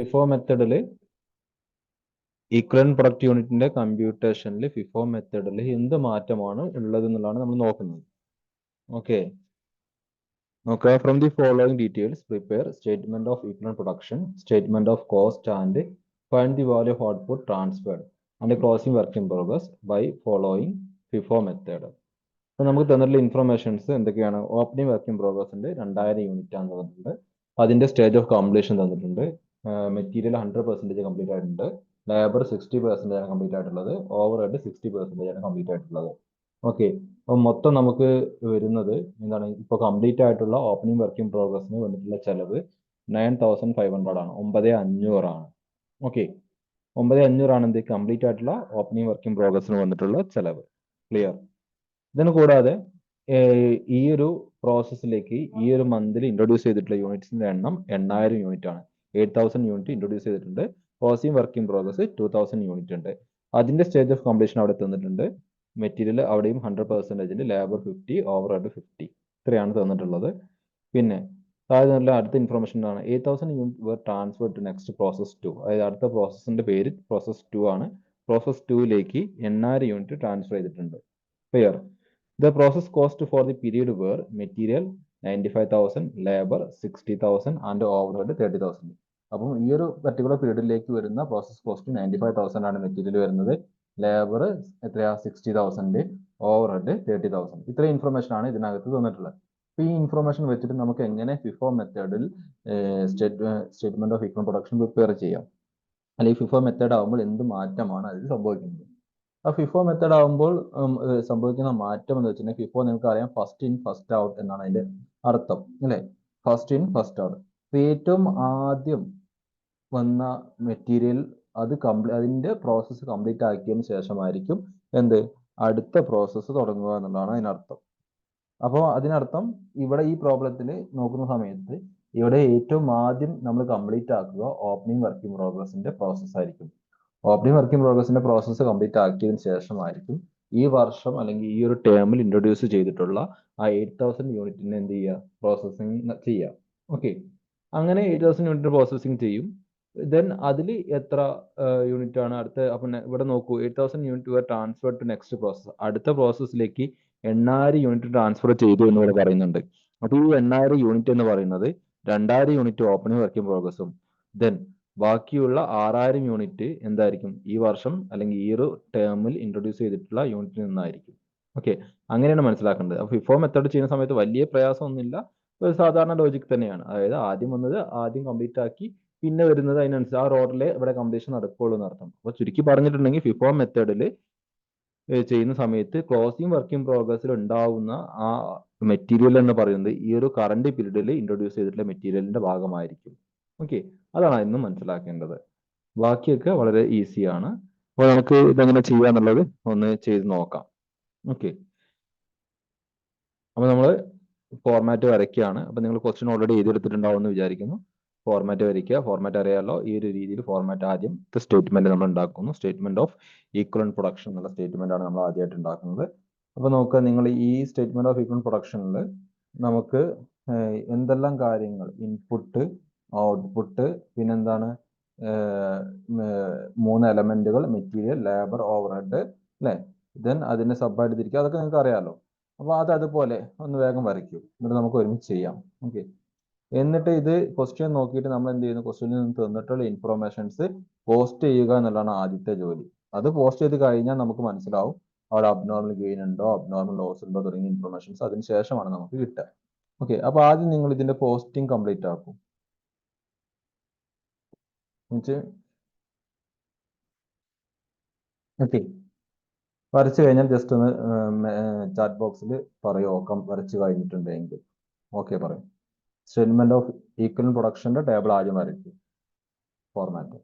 FIFO മെത്തേഡിൽ equivalent product യൂണിറ്റിന്റെ കമ്പ്യൂട്ടേഷനിൽ FIFO മെത്തേഡിൽ എന്ത് മാറ്റമാണ് ഉള്ളത് എന്നുള്ളതാണ് നമ്മൾ നോക്കുന്നത്. ഓക്കെ, നോക്കുക. From the following details prepare statement of equivalent production, statement of cost and find the value of output transferred and closing work in progress by following FIFO method. അപ്പോൾ നമുക്ക് തന്നിട്ടുള്ള ഇൻഫർമേഷൻസ് എന്തൊക്കെയാണ്? ഓപ്പണിംഗ് വർക്ക് ഇൻ പ്രോഗ്രസിന്റെ 2000 unit ആണ് തന്നിട്ടുണ്ട്. അതിന്റെ stage of completion തന്നിട്ടുണ്ട്. Material 100% complete ആയിട്ടുണ്ട്. ലേബർ 60% ആണ് കംപ്ലീറ്റ് ആയിട്ടുള്ളത്. ഓവർ ഹെഡ് 60% ആണ് കംപ്ലീറ്റ് ആയിട്ടുള്ളത്. ഓക്കെ, അപ്പോൾ മൊത്തം നമുക്ക് വരുന്നത് എന്താണ്? ഇപ്പോൾ കംപ്ലീറ്റ് ആയിട്ടുള്ള ഓപ്പണിംഗ് വർക്ക് ഇൻ പ്രോഗ്രസിന് വന്നിട്ടുള്ള ചെലവ് 9500 ആണ്, 9500 ആണ്. ഓക്കെ, 9500 ആണ് എന്ത് കംപ്ലീറ്റ് ആയിട്ടുള്ള ഓപ്പണിംഗ് വർക്ക് ഇൻ പ്രോഗ്രസിന് വന്നിട്ടുള്ള ചെലവ്. ക്ലിയർ? ഇതിന് കൂടാതെ ഈ ഒരു പ്രോസസ്സിലേക്ക് ഈ ഒരു മന്തിൽ ഇൻട്രൊഡ്യൂസ് ചെയ്തിട്ടുള്ള യൂണിറ്റ്സിന്റെ എണ്ണം 8000 യൂണിറ്റ് ആണ്. 8000 യൂണിറ്റ് ഇൻട്രൊഡ്യൂസ് ചെയ്തിട്ടുണ്ട്. Closing work in progress 2000 unit ഉണ്ട്. അതിന്റെ സ്റ്റേജ് ഓഫ് കംപ്ലീഷൻ അവിടെ തന്നിട്ടുണ്ട്. മെറ്റീരിയൽ അവിടെയും 100%, ലേബർ 50, ഓവർ ഹെഡ് 50. ഇത്രയാണ് തന്നിട്ടുള്ളത്. പിന്നെ താഴെ നല്ല അടുത്ത ഇൻഫർമേഷൻ ആണ് 8000 unit were transfer to next process 2. അതായത് അടുത്ത പ്രോസസ്സിന്റെ പേര് പ്രോസസ് 2 ആണ്. പ്രോസസ് 2ലേക്ക് 8000 യൂണിറ്റ് ട്രാൻസ്ഫർ ചെയ്തിട്ടുണ്ട്. Clear? The process cost for the period were material 95,000, labor 60,000 and overhead 30,000. അപ്പം ഈ ഒരു പർട്ടിക്കുലർ പീരീഡിലേക്ക് വരുന്ന പ്രോസസ് കോസ്റ്റ് 95,000 ആണ് മെറ്റീരിയൽ വരുന്നത്. ലേബർ എത്രയാ? 60,000, ഓവർഹെഡ് 30,000. ഇത്ര ഇൻഫർമേഷൻ ആണ് ഇതിനകത്ത് തന്നിട്ടുള്ളത്. അപ്പോൾ ഈ ഇൻഫർമേഷൻ വെച്ചിട്ട് നമുക്ക് എങ്ങനെ FIFO മെത്തേഡിൽ statement of equal production prepare ചെയ്യാം, അല്ലെങ്കിൽ FIFO മെത്തേഡ് ആകുമ്പോൾ എന്ത് മാറ്റമാണ് അതിൽ സംഭവിക്കുന്നത്? ആ FIFO മെത്തേഡ് ആകുമ്പോൾ സംഭവിക്കുന്ന മാറ്റം എന്ന് വെച്ചിട്ടുണ്ടെങ്കിൽ FIFO നിങ്ങൾക്ക് അറിയാം, ഫസ്റ്റ് ഇൻ ഫസ്റ്റ് ഔട്ട് എന്നാണ് അതിന്റെ അർത്ഥം, അല്ലേ? First in first out. ഏറ്റവും ആദ്യം വന്ന മെറ്റീരിയൽ അത് അതിന്റെ പ്രോസസ്സ് കംപ്ലീറ്റ് ആക്കിയതിന് ശേഷമായിരിക്കും എന്ത് അടുത്ത പ്രോസസ്സ് തുടങ്ങുക എന്നുള്ളതാണ് അതിനർത്ഥം. അപ്പോൾ അതിനർത്ഥം ഇവിടെ ഈ പ്രോബ്ലത്തിൽ നോക്കുന്ന സമയത്ത് ഇവിടെ ഏറ്റവും ആദ്യം നമ്മൾ കംപ്ലീറ്റ് ആക്കുക ഓപ്പണിംഗ് വർക്ക് ഇൻ പ്രോഗ്രസിന്റെ പ്രോസസ്സ് ആയിരിക്കും. ഓപ്പണിംഗ് വർക്ക് ഇൻ പ്രോഗ്രസിന്റെ പ്രോസസ്സ് കംപ്ലീറ്റ് ആക്കിയതിനു ശേഷമായിരിക്കും ഈ വർഷം അല്ലെങ്കിൽ ഈ ഒരു ടേമിൽ ഇൻട്രൊഡ്യൂസ് ചെയ്തിട്ടുള്ള ആ 8000 യൂണിറ്റിനെ എന്ത് ചെയ്യുക? പ്രോസസ്സിംഗ് ചെയ്യുക. ഓക്കെ, അങ്ങനെ 8000 യൂണിറ്റ് പ്രോസസ്സിംഗ് ചെയ്യും. ദെൻ അതിൽ എത്ര യൂണിറ്റ് ആണ് അടുത്ത? അപ്പം ഇവിടെ നോക്കൂ, 8000 unit transfer to next process. അടുത്ത പ്രോസസ്സിലേക്ക് 8000 യൂണിറ്റ് ട്രാൻസ്ഫർ ചെയ്തു എന്ന് ഇവിടെ പറയുന്നുണ്ട്. അപ്പോൾ ഈ 8000 യൂണിറ്റ് എന്ന് പറയുന്നത് 2000 യൂണിറ്റ് ഓപ്പണിംഗ് വർക്ക് ഇൻ പ്രോഗ്രസും ദെൻ ബാക്കിയുള്ള 6000 യൂണിറ്റ് എന്തായിരിക്കും? ഈ വർഷം അല്ലെങ്കിൽ ഈ ഒരു ടേമിൽ ഇൻട്രൊഡ്യൂസ് ചെയ്തിട്ടുള്ള യൂണിറ്റിൽ നിന്നായിരിക്കും. ഓക്കെ, അങ്ങനെയാണ് മനസ്സിലാക്കേണ്ടത്. അപ്പോൾ FIFO മെത്തേഡ് ചെയ്യുന്ന സമയത്ത് വലിയ പ്രയാസമൊന്നുമില്ല, ഒരു സാധാരണ ലോജിക് തന്നെയാണ്. അതായത് ആദ്യം വന്നത് ആദ്യം കംപ്ലീറ്റ് ആക്കി, പിന്നെ വരുന്നത് അതിനനുസരിച്ച് ആ റോഡിലെ ഇവിടെ കംപ്ലീഷൻ നടക്കുകയുള്ളൂ എന്നർത്ഥം. അപ്പോൾ ചുരുക്കി പറഞ്ഞിട്ടുണ്ടെങ്കിൽ FIFO മെത്തേഡിൽ ചെയ്യുന്ന സമയത്ത് ക്ലോസിംഗ് വർക്ക് ഇൻ പ്രോഗ്രസ്സിൽ ഉണ്ടാവുന്ന ആ മെറ്റീരിയൽ എന്ന് പറയുന്നത് ഈ ഒരു കറണ്ട് പീരീഡിൽ ഇൻട്രൊഡ്യൂസ് ചെയ്തിട്ടുള്ള മെറ്റീരിയലിന്റെ ഭാഗമായിരിക്കും. ഓക്കെ, അതാണ് ഇന്ന് മനസ്സിലാക്കേണ്ടത്. ബാക്കിയൊക്കെ വളരെ ഈസിയാണ്. അപ്പോൾ നമുക്ക് ഇതെങ്ങനെ ചെയ്യാന്നുള്ളത് ഒന്ന് ചെയ്ത് നോക്കാം. ഓക്കെ, അപ്പോൾ നമ്മൾ ഫോർമാറ്റ് വരയ്ക്കുകയാണ്. അപ്പോൾ നിങ്ങൾ ക്വസ്റ്റ്യൻ ഓൾറെഡി എഴുതിയെടുത്തിട്ടുണ്ടാവും എന്ന് വിചാരിക്കുന്നു. ഫോർമാറ്റ് വരയ്ക്കുക. ഫോർമാറ്റ് അറിയാമല്ലോ. ഈ ഒരു രീതിയിൽ ഫോർമാറ്റ് ആദ്യം സ്റ്റേറ്റ്മെന്റ് നമ്മൾ ഉണ്ടാക്കുന്നു. സ്റ്റേറ്റ്മെന്റ് ഓഫ് ഈക്വലന്റ് പ്രൊഡക്ഷൻ എന്നുള്ള സ്റ്റേറ്റ്മെന്റ് ആണ് നമ്മൾ ആദ്യമായിട്ട് ഉണ്ടാക്കുന്നത്. അപ്പോൾ നോക്കുക, നിങ്ങൾ ഈ സ്റ്റേറ്റ്മെന്റ് ഓഫ് ഈക്വലന്റ് പ്രൊഡക്ഷനിൽ നമുക്ക് എന്തെല്ലാം കാര്യങ്ങൾ, ഇൻപുട്ട്, ഔട്ട്പുട്ട്, പിന്നെന്താണ്, 3 എലമെന്റുകൾ, മെറ്റീരിയൽ, ലേബർ, ഓവർഹെഡ്, അല്ലേ? ദെൻ അതിനെ സബായിട്ട് തിരിക്കുക. അതൊക്കെ നിങ്ങൾക്ക് അറിയാമല്ലോ. അപ്പോൾ അത് അതുപോലെ ഒന്ന് വേഗം വരയ്ക്കൂ. എന്നിട്ട് നമുക്ക് ഒരുമിച്ച് ചെയ്യാം. ഓക്കെ, എന്നിട്ട് ഇത് ക്വസ്റ്റ്യൻ നോക്കിയിട്ട് നമ്മൾ എന്ത് ചെയ്യുന്നു? ക്വസ്റ്റ്യനിൽ നിന്ന് തന്നിട്ടുള്ള ഇൻഫോർമേഷൻസ് പോസ്റ്റ് ചെയ്യുക എന്നുള്ളതാണ് ആദ്യത്തെ ജോലി. അത് പോസ്റ്റ് ചെയ്ത് കഴിഞ്ഞാൽ നമുക്ക് മനസ്സിലാവും അവിടെ അബ്നോർമൽ ഗെയിൻ ഉണ്ടോ, അബ്നോർമൽ ലോസ് ഉണ്ടോ തുടങ്ങിയ ഇൻഫോർമേഷൻസ് അതിന് ശേഷമാണ് നമുക്ക് കിട്ടുക. ഓക്കെ, അപ്പോൾ ആദ്യം നിങ്ങൾ ഇതിന്റെ പോസ്റ്റിംഗ് കംപ്ലീറ്റ് ആക്കും. ഓക്കെ, വരച്ചു കഴിഞ്ഞാൽ ജസ്റ്റ് ഒന്ന് ചാറ്റ് ബോക്സിൽ പറയോ വരച്ചു കഴിഞ്ഞിട്ടുണ്ടെങ്കിൽ. ഓക്കെ, പറയും. സ്റ്റേറ്റ്മെന്റ് ഓഫ് ഈക്വൽ പ്രൊഡക്ഷന്റെ ടേബിൾ ആദ്യം വരയ്ക്കും. ഫോർമാറ്റ്.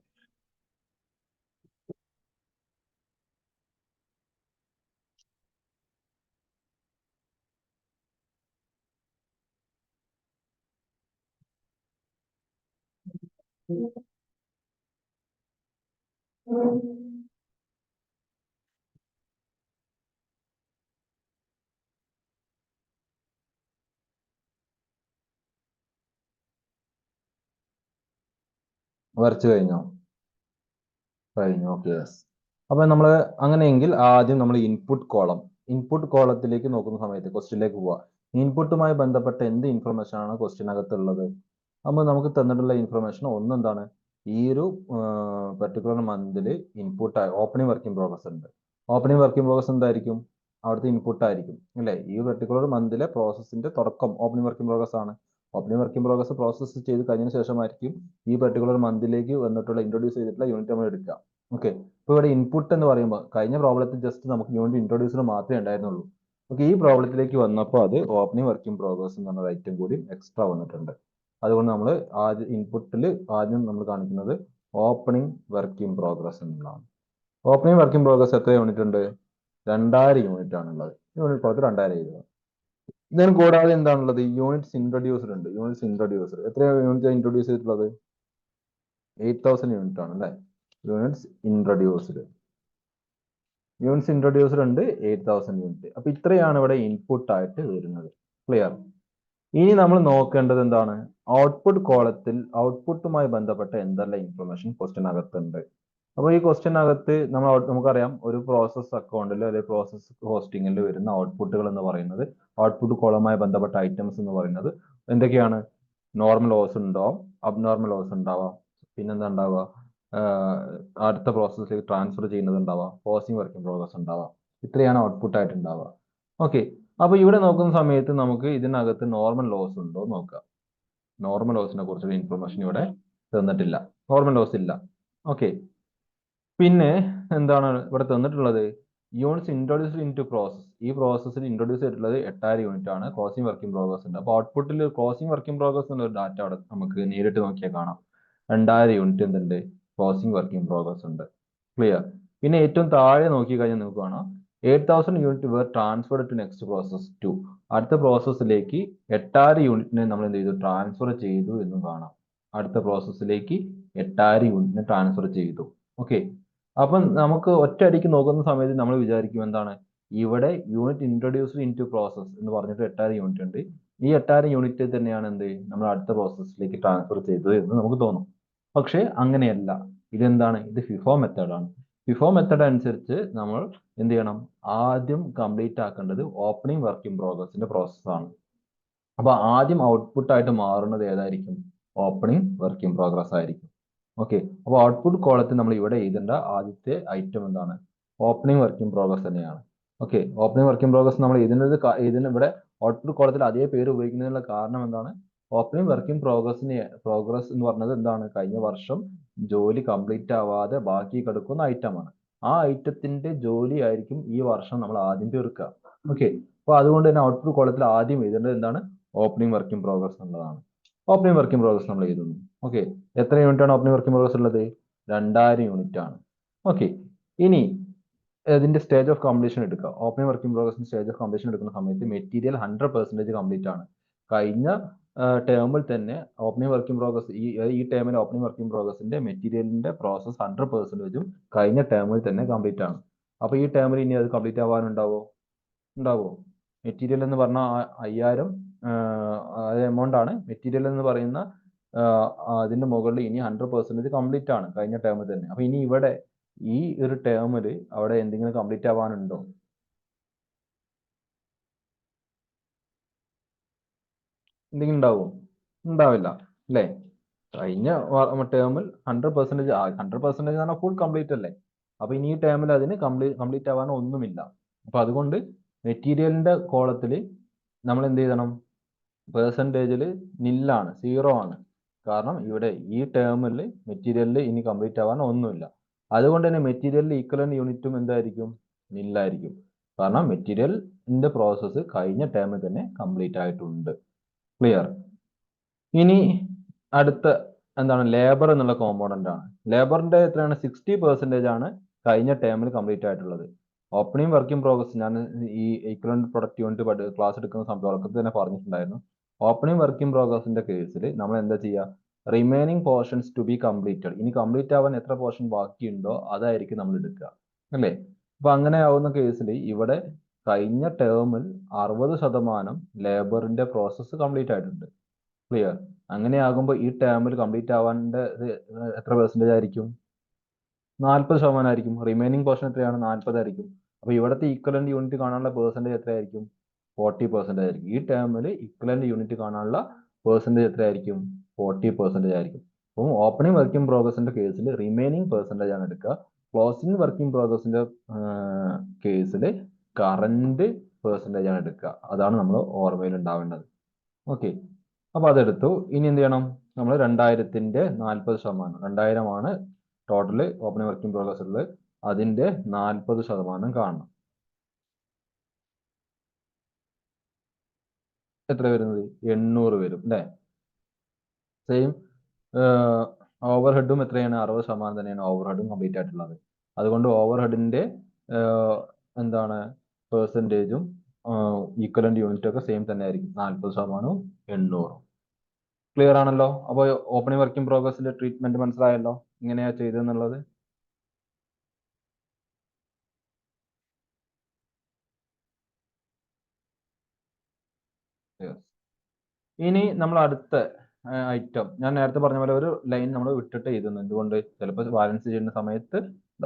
വരച്ചു കഴിഞ്ഞോ? കഴിഞ്ഞു. Okay, yes. അപ്പൊ നമ്മൾ അങ്ങനെയെങ്കിൽ ആദ്യം നമ്മൾ ഇൻപുട്ട് കോളത്തിലേക്ക് നോക്കുന്ന സമയത്ത് ക്വസ്റ്റ്യനിലേക്ക് പോവാം. ഇൻപുട്ടുമായി ബന്ധപ്പെട്ട എന്ത് ഇൻഫർമേഷൻ ആണ് ക്വസ്റ്റ്യനകത്തുള്ളത്? അപ്പോൾ നമുക്ക് തന്നിട്ടുള്ള ഇൻഫർമേഷൻ എന്താണ്, ഈ ഒരു പെർട്ടിക്കുലർ മന്തിൽ ഇൻപുട്ട് ഓപ്പണിംഗ് വർക്കിംഗ് പ്രോഗ്രസ് ഉണ്ട്. ഓപ്പണിംഗ് വർക്കിംഗ് പ്രോഗ്രസ് എന്തായിരിക്കും? അവിടുത്തെ ഇൻപുട്ട് ആയിരിക്കും അല്ലേ? ഈ പെർട്ടിക്കുലർ മന്തിലെ പ്രോസസ്സിന്റെ തുടക്കം ഓപ്പണിംഗ് വർക്കിംഗ് പ്രോഗ്രസ് ആണ്. ഓപ്പണിംഗ് വർക്കിംഗ് പ്രോഗ്രസ് പ്രോസസ്സ് ചെയ്ത് കഴിഞ്ഞതിന് ശേഷമായിരിക്കും ഈ പെർട്ടിക്കുലർ മന്തിലേക്ക് വന്നിട്ടുള്ള ഇൻട്രൊഡ്യൂസ് ചെയ്തിട്ടുള്ള യൂണിറ്റ് നമ്മൾ എടുക്കുക. ഓക്കെ, ഇപ്പോൾ ഇവിടെ ഇൻപുട്ട് എന്ന് പറയുമ്പോൾ കഴിഞ്ഞ പ്രോബ്ലത്തിൽ ജസ്റ്റ് നമുക്ക് യൂണിറ്റ് ഇൻട്രൊഡ്യൂസർ മാത്രമേ ഉണ്ടായിരുന്നുള്ളൂ. ഓക്കെ, ഈ പ്രോബ്ലത്തിലേക്ക് വന്നപ്പോൾ അത് ഓപ്പണിംഗ് വർക്കിംഗ് പ്രോഗ്രസ് എന്ന് പറഞ്ഞ ഐറ്റം കൂടി എക്സ്ട്രാ വന്നിട്ടുണ്ട്. അതുകൊണ്ട് നമ്മൾ ആദ്യം ഇൻപുട്ടിൽ ആദ്യം നമ്മൾ കാണിക്കുന്നത് ഓപ്പണിംഗ് വർക്കിംഗ് പ്രോഗ്രസ് എന്നുള്ളതാണ്. ഓപ്പണിംഗ് വർക്കിംഗ് പ്രോഗ്രസ് എത്ര യൂണിറ്റ് ഉണ്ട്? 2000 യൂണിറ്റ് ആണുള്ളത്. യൂണിറ്റ് പ്രോഗ്രസ് 2000 എഴുതുക. ഇതിന് കൂടാതെ എന്താണുള്ളത്? യൂണിറ്റ്സ് ഇൻട്രൊഡ്യൂസർ ഉണ്ട്. യൂണിറ്റ്സ് ഇൻട്രൊഡ്യൂസർ എത്ര യൂണിറ്റ് ഇൻട്രൊഡ്യൂസ് ചെയ്തിട്ടുള്ളത്? 8000 യൂണിറ്റ് ആണ് അല്ലേ? യൂണിറ്റ്സ് ഇൻട്രൊഡ്യൂസ്ഡ് ഉണ്ട് 8000 യൂണിറ്റ്. അപ്പൊ ഇത്രയാണ് ഇവിടെ ഇൻപുട്ട് ആയിട്ട് വരുന്നത്. ക്ലിയർ? ഇനി നമ്മൾ നോക്കേണ്ടത് എന്താണ്? ഔട്ട്പുട്ട് കോളത്തിൽ ഔട്ട്പുട്ടുമായി ബന്ധപ്പെട്ട എന്തെല്ലാം ഇൻഫർമേഷൻ ക്വസ്റ്റ്യനകത്തുണ്ട്. അപ്പോൾ ഈ ക്വസ്റ്റ്യനകത്ത് നമുക്കറിയാം, ഒരു പ്രോസസ് അക്കൗണ്ടിൽ അല്ലെങ്കിൽ പ്രോസസ് ഹോസ്റ്റിംഗിൽ വരുന്ന ഔട്ട്പുട്ടുകൾ എന്ന് പറയുന്നത്, ഔട്ട്പുട്ട് കോളവുമായി ബന്ധപ്പെട്ട ഐറ്റംസ് എന്ന് പറയുന്നത് എന്തൊക്കെയാണ്? നോർമൽ ലോസ് ഉണ്ടാവും, അബ്നോർമൽ ലോസ് ഉണ്ടാവാം, പിന്നെന്താ ഉണ്ടാവുക? അടുത്ത പ്രോസസ്സിലേക്ക് ട്രാൻസ്ഫർ ചെയ്യുന്നത് ഉണ്ടാവാം, പോസിംഗ് വർക്കിംഗ് പ്രോഗ്രസ് ഉണ്ടാവാം. ഇത്രയാണ് ഔട്ട്പുട്ട് ആയിട്ട് ഉണ്ടാവുക. ഓക്കെ, അപ്പൊ ഇവിടെ നോക്കുന്ന സമയത്ത് നമുക്ക് ഇതിനകത്ത് നോർമൽ ലോസ് ഉണ്ടോ നോക്കാം. നോർമൽ ലോസിനെ കുറിച്ചുള്ള ഇൻഫർമേഷൻ ഇവിടെ തന്നിട്ടില്ല. നോർമൽ ലോസ് ഇല്ല. ഓക്കെ, പിന്നെ എന്താണ് ഇവിടെ തന്നിട്ടുള്ളത്? Units introduced into process. ഈ പ്രോസസ്സിൽ ഇൻട്രൊഡ്യൂസ് ചെയ്തിട്ടുള്ളത് 8000 യൂണിറ്റ് ആണ്. ക്ലോസിംഗ് വർക്കിംഗ് പ്രോഗ്രസ് ഉണ്ട്. അപ്പോൾ ഔട്ട്പുട്ടിൽ ക്ലോസിംഗ് വർക്കിംഗ് പ്രോഗ്രസ് എന്നുള്ള ഡാറ്റ അവിടെ നമുക്ക് നേരിട്ട് നോക്കിയാൽ കാണാം. 2000 യൂണിറ്റ് എന്തുണ്ട്? ക്ലോസിംഗ് വർക്കിംഗ് പ്രോഗ്രസ് ഉണ്ട്. ക്ലിയർ? പിന്നെ ഏറ്റവും താഴെ നോക്കി കഴിഞ്ഞാൽ നമുക്ക് കാണാം 8000 unit were transferred to next process 2. അടുത്ത പ്രോസസ്സിലേക്ക് 8000 യൂണിറ്റിനെ നമ്മൾ എന്ത് ചെയ്തു? ട്രാൻസ്ഫർ ചെയ്തു എന്നും കാണാം. അടുത്ത പ്രോസസ്സിലേക്ക് 8000 യൂണിറ്റിനെ ട്രാൻസ്ഫർ ചെയ്തു. ഓക്കെ, അപ്പം നമുക്ക് ഒറ്റയടിക്ക് നോക്കുന്ന സമയത്ത് നമ്മൾ വിചാരിക്കും എന്താണ്, ഇവിടെ unit introduced into process എന്ന് പറഞ്ഞിട്ട് 8000 യൂണിറ്റ് ഉണ്ട്. ഈ 8000 യൂണിറ്റ് തന്നെയാണ് എന്ത് നമ്മൾ അടുത്ത പ്രോസസ്സിലേക്ക് ട്രാൻസ്ഫർ ചെയ്തത് എന്ന് നമുക്ക് തോന്നും. പക്ഷേ അങ്ങനെയല്ല. ഇതെന്താണ്? ഇത് ഫിഫോ മെത്തേഡാണ്. ഫിഫോ മെത്തേഡ് അനുസരിച്ച് നമ്മൾ എന്ത് ചെയ്യണം? ആദ്യം കംപ്ലീറ്റ് ആക്കേണ്ടത് ഓപ്പണിംഗ് വർക്കിംഗ് പ്രോഗ്രസിന്റെ പ്രോസസ്സാണ്. അപ്പൊ ആദ്യം ഔട്ട്പുട്ട് ആയിട്ട് മാറുന്നത് ഏതായിരിക്കും? ഓപ്പണിംഗ് വർക്കിംഗ് പ്രോഗ്രസ് ആയിരിക്കും. ഓക്കെ, അപ്പോൾ ഔട്ട്പുട്ട് കോളത്തിൽ നമ്മൾ ഇവിടെ എഴുതേണ്ട ആദ്യത്തെ ഐറ്റം എന്താണ്? ഓപ്പണിംഗ് വർക്കിംഗ് പ്രോഗ്രസ് തന്നെയാണ്. ഓക്കെ, ഓപ്പണിംഗ് വർക്കിംഗ് പ്രോഗ്രസ് നമ്മൾ ഇതിന് ഇവിടെ ഔട്ട്പുട്ട് കോളത്തിൽ അതേ പേര് ഉപയോഗിക്കുന്നതിനുള്ള കാരണം എന്താണ്? ഓപ്പണിംഗ് വർക്കിംഗ് പ്രോഗ്രസ് എന്ന് പറഞ്ഞത് എന്താണ്? കഴിഞ്ഞ വർഷം ജോലി കംപ്ലീറ്റ് ആവാതെ ബാക്കി കിടക്കുന്ന ഐറ്റമാണ്. ആ ഐറ്റത്തിന്റെ ജോലി ആയിരിക്കും ഈ വർഷം നമ്മൾ ആദ്യം തീർക്കുക. ഓക്കെ, അപ്പോൾ അതുകൊണ്ട് തന്നെ ഔട്ട്പുട്ട് കോളത്തിൽ ആദ്യം എഴുതേണ്ടത് എന്താണ്? ഓപ്പണിംഗ് വർക്കിംഗ് പ്രോഗ്രസ് എന്നുള്ളതാണ്. ഓപ്പണിംഗ് വർക്കിംഗ് പ്രോഗ്രസ് നമ്മൾ എഴുതുന്നു. ഓക്കെ, എത്ര യൂണിറ്റ് ആണ് ഓപ്പണിംഗ് വർക്കിംഗ് പ്രോഗ്രസ് ഉള്ളത്? 2000 യൂണിറ്റ് ആണ്. ഓക്കെ, ഇനി ഇതിന്റെ സ്റ്റേജ് ഓഫ് കംപ്ലീഷൻ എടുക്കുക. ഓപ്പണിംഗ് വർക്കിംഗ് പ്രോഗ്രസിന്റെ സ്റ്റേജ് ഓഫ് കംപ്ലീഷൻ എടുക്കുന്ന സമയത്ത് മെറ്റീരിയൽ 100% കംപ്ലീറ്റ് ആണ്. കഴിഞ്ഞ ടേമിൽ തന്നെ ഓപ്പണിംഗ് വർക്കിംഗ് പ്രോഗ്രസ് ഈ ടേമിൽ ഓപ്പണിംഗ് വർക്കിംഗ് പ്രോഗ്രസിന്റെ മെറ്റീരിയലിന്റെ പ്രോസസ് 100%ഉം കഴിഞ്ഞ ടേമിൽ തന്നെ കംപ്ലീറ്റ് ആണ്. അപ്പൊ ഈ ടേമിൽ ഇനി അത് കംപ്ലീറ്റ് ആവാനുണ്ടാവോ? ഉണ്ടാവോ? മെറ്റീരിയൽ എന്ന് പറഞ്ഞാൽ 5000 എമൗണ്ട് ആണ്. മെറ്റീരിയൽ എന്ന് പറയുന്ന അതിന്റെ മുകളിൽ ഇനി 100% കംപ്ലീറ്റ് ആണ് കഴിഞ്ഞ ടേമിൽ തന്നെ. അപ്പൊ ഇനി ഇവിടെ ഈ ഒരു ടേമിൽ അവിടെ എന്തെങ്കിലും കംപ്ലീറ്റ് ആവാനുണ്ടോ? എന്തെങ്കിലും ഉണ്ടാവോ? ഉണ്ടാവില്ല അല്ലേ? കഴിഞ്ഞ ടേമിൽ 100% 100% എന്ന് പറഞ്ഞാൽ ഫുൾ കംപ്ലീറ്റ് അല്ലേ? അപ്പൊ ഇനി ഈ ടേമിൽ അതിന് കംപ്ലീറ്റ് ആവാൻ ഒന്നുമില്ല. അപ്പൊ അതുകൊണ്ട് മെറ്റീരിയലിന്റെ കോളത്തിൽ നമ്മൾ എന്ത് ചെയ്യണം? പെർസെൻറ്റേജിൽ നില്ലാണ്, 0 ആണ്. കാരണം ഇവിടെ ഈ ടേമിൽ മെറ്റീരിയലിൽ ഇനി കംപ്ലീറ്റ് ആവാൻ ഒന്നുമില്ല. അതുകൊണ്ട് തന്നെ മെറ്റീരിയലിൽ ഈക്വലന്റ് യൂണിറ്റും എന്തായിരിക്കും? നില്ലായിരിക്കും. കാരണം മെറ്റീരിയലിന്റെ പ്രോസസ്സ് കഴിഞ്ഞ ടേമിൽ തന്നെ കംപ്ലീറ്റ് ആയിട്ടുണ്ട്. ക്ലിയർ? ഇനി അടുത്ത എന്താണ്? ലേബർ എന്നുള്ള കോമ്പോണന്റ് ആണ്. ലേബറിന്റെ എത്രയാണ്? 60% ആണ് കഴിഞ്ഞ ടേമിൽ കംപ്ലീറ്റ് ആയിട്ടുള്ളത്. ഓപ്പണിംഗ് വർക്കിംഗ് പ്രോഗ്രസ് ഞാൻ ഈ ഈക്വലന്റ് പ്രൊഡക്റ്റ് യൂണിറ്റ് ക്ലാസ് എടുക്കുന്ന തുടക്കത്തിൽ തന്നെ പറഞ്ഞിട്ടുണ്ടായിരുന്നു. ഓപ്പണിംഗ് വർക്കിംഗ് പ്രോഗ്രസിന്റെ കേസിൽ നമ്മൾ എന്താ ചെയ്യുക? Remaining portions to be completed. ഇനി കംപ്ലീറ്റ് ആവാൻ എത്ര പോർഷൻ ബാക്കിയുണ്ടോ അതായിരിക്കും നമ്മൾ എടുക്കുക അല്ലേ? അപ്പൊ അങ്ങനെ ആവുന്ന കേസിൽ ഇവിടെ കഴിഞ്ഞ ടേമിൽ 60% ലേബറിന്റെ പ്രോസസ്സ് കംപ്ലീറ്റ് ആയിട്ടുണ്ട്. ക്ലിയർ? അങ്ങനെയാകുമ്പോൾ ഈ ടേമിൽ കംപ്ലീറ്റ് ആവാണ്ട് എത്ര പെർസെൻറ്റേജ് ആയിരിക്കും? 40% ആയിരിക്കും. റിമൈനിങ് പോർഷൻ എത്രയാണ്? 40 ആയിരിക്കും. അപ്പോൾ ഇവിടുത്തെ ഈക്വലന്റ് യൂണിറ്റ് കാണാനുള്ള പെർസെൻറ്റേജ് എത്രയായിരിക്കും? 40% ആയിരിക്കും. ഈ ടേമിൽ ഈക്വലന്റ് യൂണിറ്റ് കാണാനുള്ള പെർസെൻറ്റേജ് എത്രയായിരിക്കും? 40% ആയിരിക്കും. അപ്പം ഓപ്പണിംഗ് വർക്ക് ഇൻ പ്രോഗ്രസിന്റെ കേസിൽ റിമൈനിങ് പെർസെൻറ്റേജ് ആണ് എടുക്കുക. ക്ലോസിംഗ് വർക്ക് ഇൻ പ്രോഗ്രസിന്റെ കേസിൽ കറന്റ് പെർസെൻറ്റേജ് ആണ് എടുക്കുക. അതാണ് നമ്മൾ ഓർമ്മയിൽ ഉണ്ടാവേണ്ടത്. ഓക്കെ, അപ്പോൾ അതെടുത്തു. ഇനി എന്ത് ചെയ്യണം? നമ്മൾ 2000ന്റെ 40%, 2000 ആണ് total opening work in progress ഉള്ളത്. അതിന്റെ 40% കാണണം. എത്ര വരുന്നത്? 800 വരും അല്ലേ? സെയിം ഓവർ ഹെഡും എത്രയാണ്? 60% തന്നെയാണ് ഓവർ ഹെഡും കംപ്ലീറ്റ് ആയിട്ടുള്ളത്. അതുകൊണ്ട് ഓവർ ഹെഡിന്റെ എന്താണ് പെർസെൻറ്റേജും ഈക്വലന്റ് യൂണിറ്റും ഒക്കെ സെയിം തന്നെ ആയിരിക്കും. 40%, 800. ക്ലിയർ ആണല്ലോ? അപ്പോൾ ഓപ്പണിംഗ് വർക്ക് ഇൻ പ്രോഗ്രസിന്റെ ട്രീറ്റ്മെന്റ് മനസ്സിലായല്ലോ ഇങ്ങനെയാ ചെയ്തെന്നുള്ളത്. ഇനി നമ്മൾ അടുത്ത ഐറ്റം, ഞാൻ നേരത്തെ പറഞ്ഞ പോലെ ഒരു ലൈൻ നമ്മൾ വിട്ടിട്ട് എഴുതുന്നു. എന്തുകൊണ്ട്? ചിലപ്പോൾ ബാലൻസ് ചെയ്യുന്ന സമയത്ത്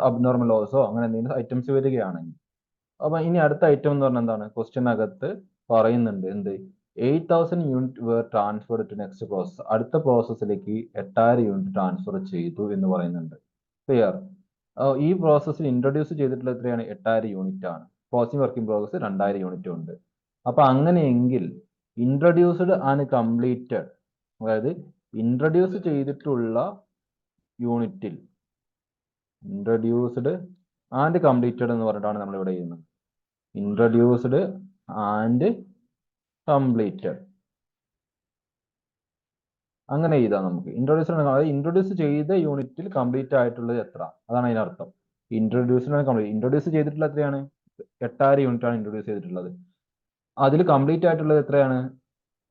അബ്നോർമൽ ലോസോ അങ്ങനെ എന്തെങ്കിലും ഐറ്റംസ് വരികയാണെങ്കിൽ. അപ്പൊ ഇനി അടുത്ത ഐറ്റം എന്ന് പറഞ്ഞാൽ എന്താണ്? ക്വസ്റ്റ്യനകത്ത് പറയുന്നുണ്ട് എന്ത്? 8000 unit were transferred to next process. അടുത്ത പ്രോസസ്സിലേക്ക് 8000 യൂണിറ്റ് ട്രാൻസ്ഫർ ചെയ്തു എന്ന് പറയുന്നുണ്ട്. ക്ലിയർ? ഈ പ്രോസസ്സിൽ ഇൻട്രൊഡ്യൂസ് ചെയ്തിട്ടുള്ള എത്രയാണ്? 8000 യൂണിറ്റ് ആണ്. Closing work in progress 2000 unit ഉണ്ട്. അപ്പൊ അങ്ങനെയെങ്കിൽ ഇൻട്രൊഡ്യൂസ്ഡ് ആൻഡ് കംപ്ലീറ്റഡ്, അതായത് ഇൻട്രൊഡ്യൂസ് ചെയ്തിട്ടുള്ള യൂണിറ്റിൽ ഇൻട്രൊഡ്യൂസ്ഡ് ആൻഡ് കംപ്ലീറ്റഡ് എന്ന് പറഞ്ഞിട്ടാണ് നമ്മൾ ഇവിടെ ചെയ്യുന്നത്. ഇൻട്രൊഡ്യൂസ്ഡ് ആൻഡ് കംപ്ലീറ്റഡ് അങ്ങനെ എഴുതാം നമുക്ക്. ഇൻട്രൊഡ്യൂസ് ചെയ്ത യൂണിറ്റിൽ കംപ്ലീറ്റ് ആയിട്ടുള്ളത് എത്ര? അതാണ് അതിനർത്ഥം. Introduced and complete. ഇൻട്രൊഡ്യൂസ് ചെയ്തിട്ടുള്ള എത്രയാണ്? 8000 യൂണിറ്റ് ആണ് ഇൻട്രൊഡ്യൂസ് ചെയ്തിട്ടുള്ളത്. അതിൽ കംപ്ലീറ്റ് ആയിട്ടുള്ളത് എത്രയാണ്?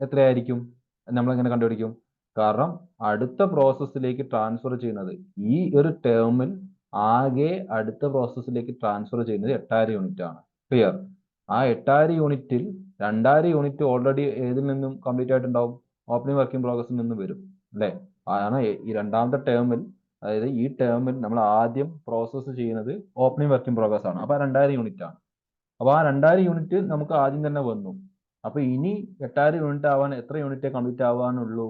എത്രയായിരിക്കും? നമ്മൾ എങ്ങനെ കണ്ടുപിടിക്കും? കാരണം അടുത്ത പ്രോസസ്സിലേക്ക് ട്രാൻസ്ഫർ ചെയ്യുന്നത് ഈ ഒരു ടേമിൽ ആകെ അടുത്ത പ്രോസസ്സിലേക്ക് ട്രാൻസ്ഫർ ചെയ്യുന്നത് 8000 യൂണിറ്റ് ആണ്. ക്ലിയർ? ആ 8000 യൂണിറ്റിൽ 2000 യൂണിറ്റ് ഓൾറെഡി ഏതിൽ നിന്നും കംപ്ലീറ്റ് ആയിട്ടുണ്ടാവും? ഓപ്പണിംഗ് വർക്ക് ഇൻ പ്രോഗ്രസിൽ നിന്ന് വരും അല്ലേ? അതാണ് ഈ രണ്ടാമത്തെ ടേമിൽ, അതായത് ഈ ടേമിൽ നമ്മൾ ആദ്യം പ്രോസസ്സ് ചെയ്യുന്നത് ഓപ്പണിംഗ് വർക്ക് ഇൻ പ്രോഗ്രസ് ആണ്. അപ്പോൾ 2000 യൂണിറ്റ് ആണ്. അപ്പോൾ ആ 2000 യൂണിറ്റ് നമുക്ക് ആദ്യം തന്നെ വന്നു. അപ്പൊ ഇനി 8000 യൂണിറ്റ് ആവാൻ എത്ര യൂണിറ്റ് കംപ്ലീറ്റ് ആവാനുള്ളൂ?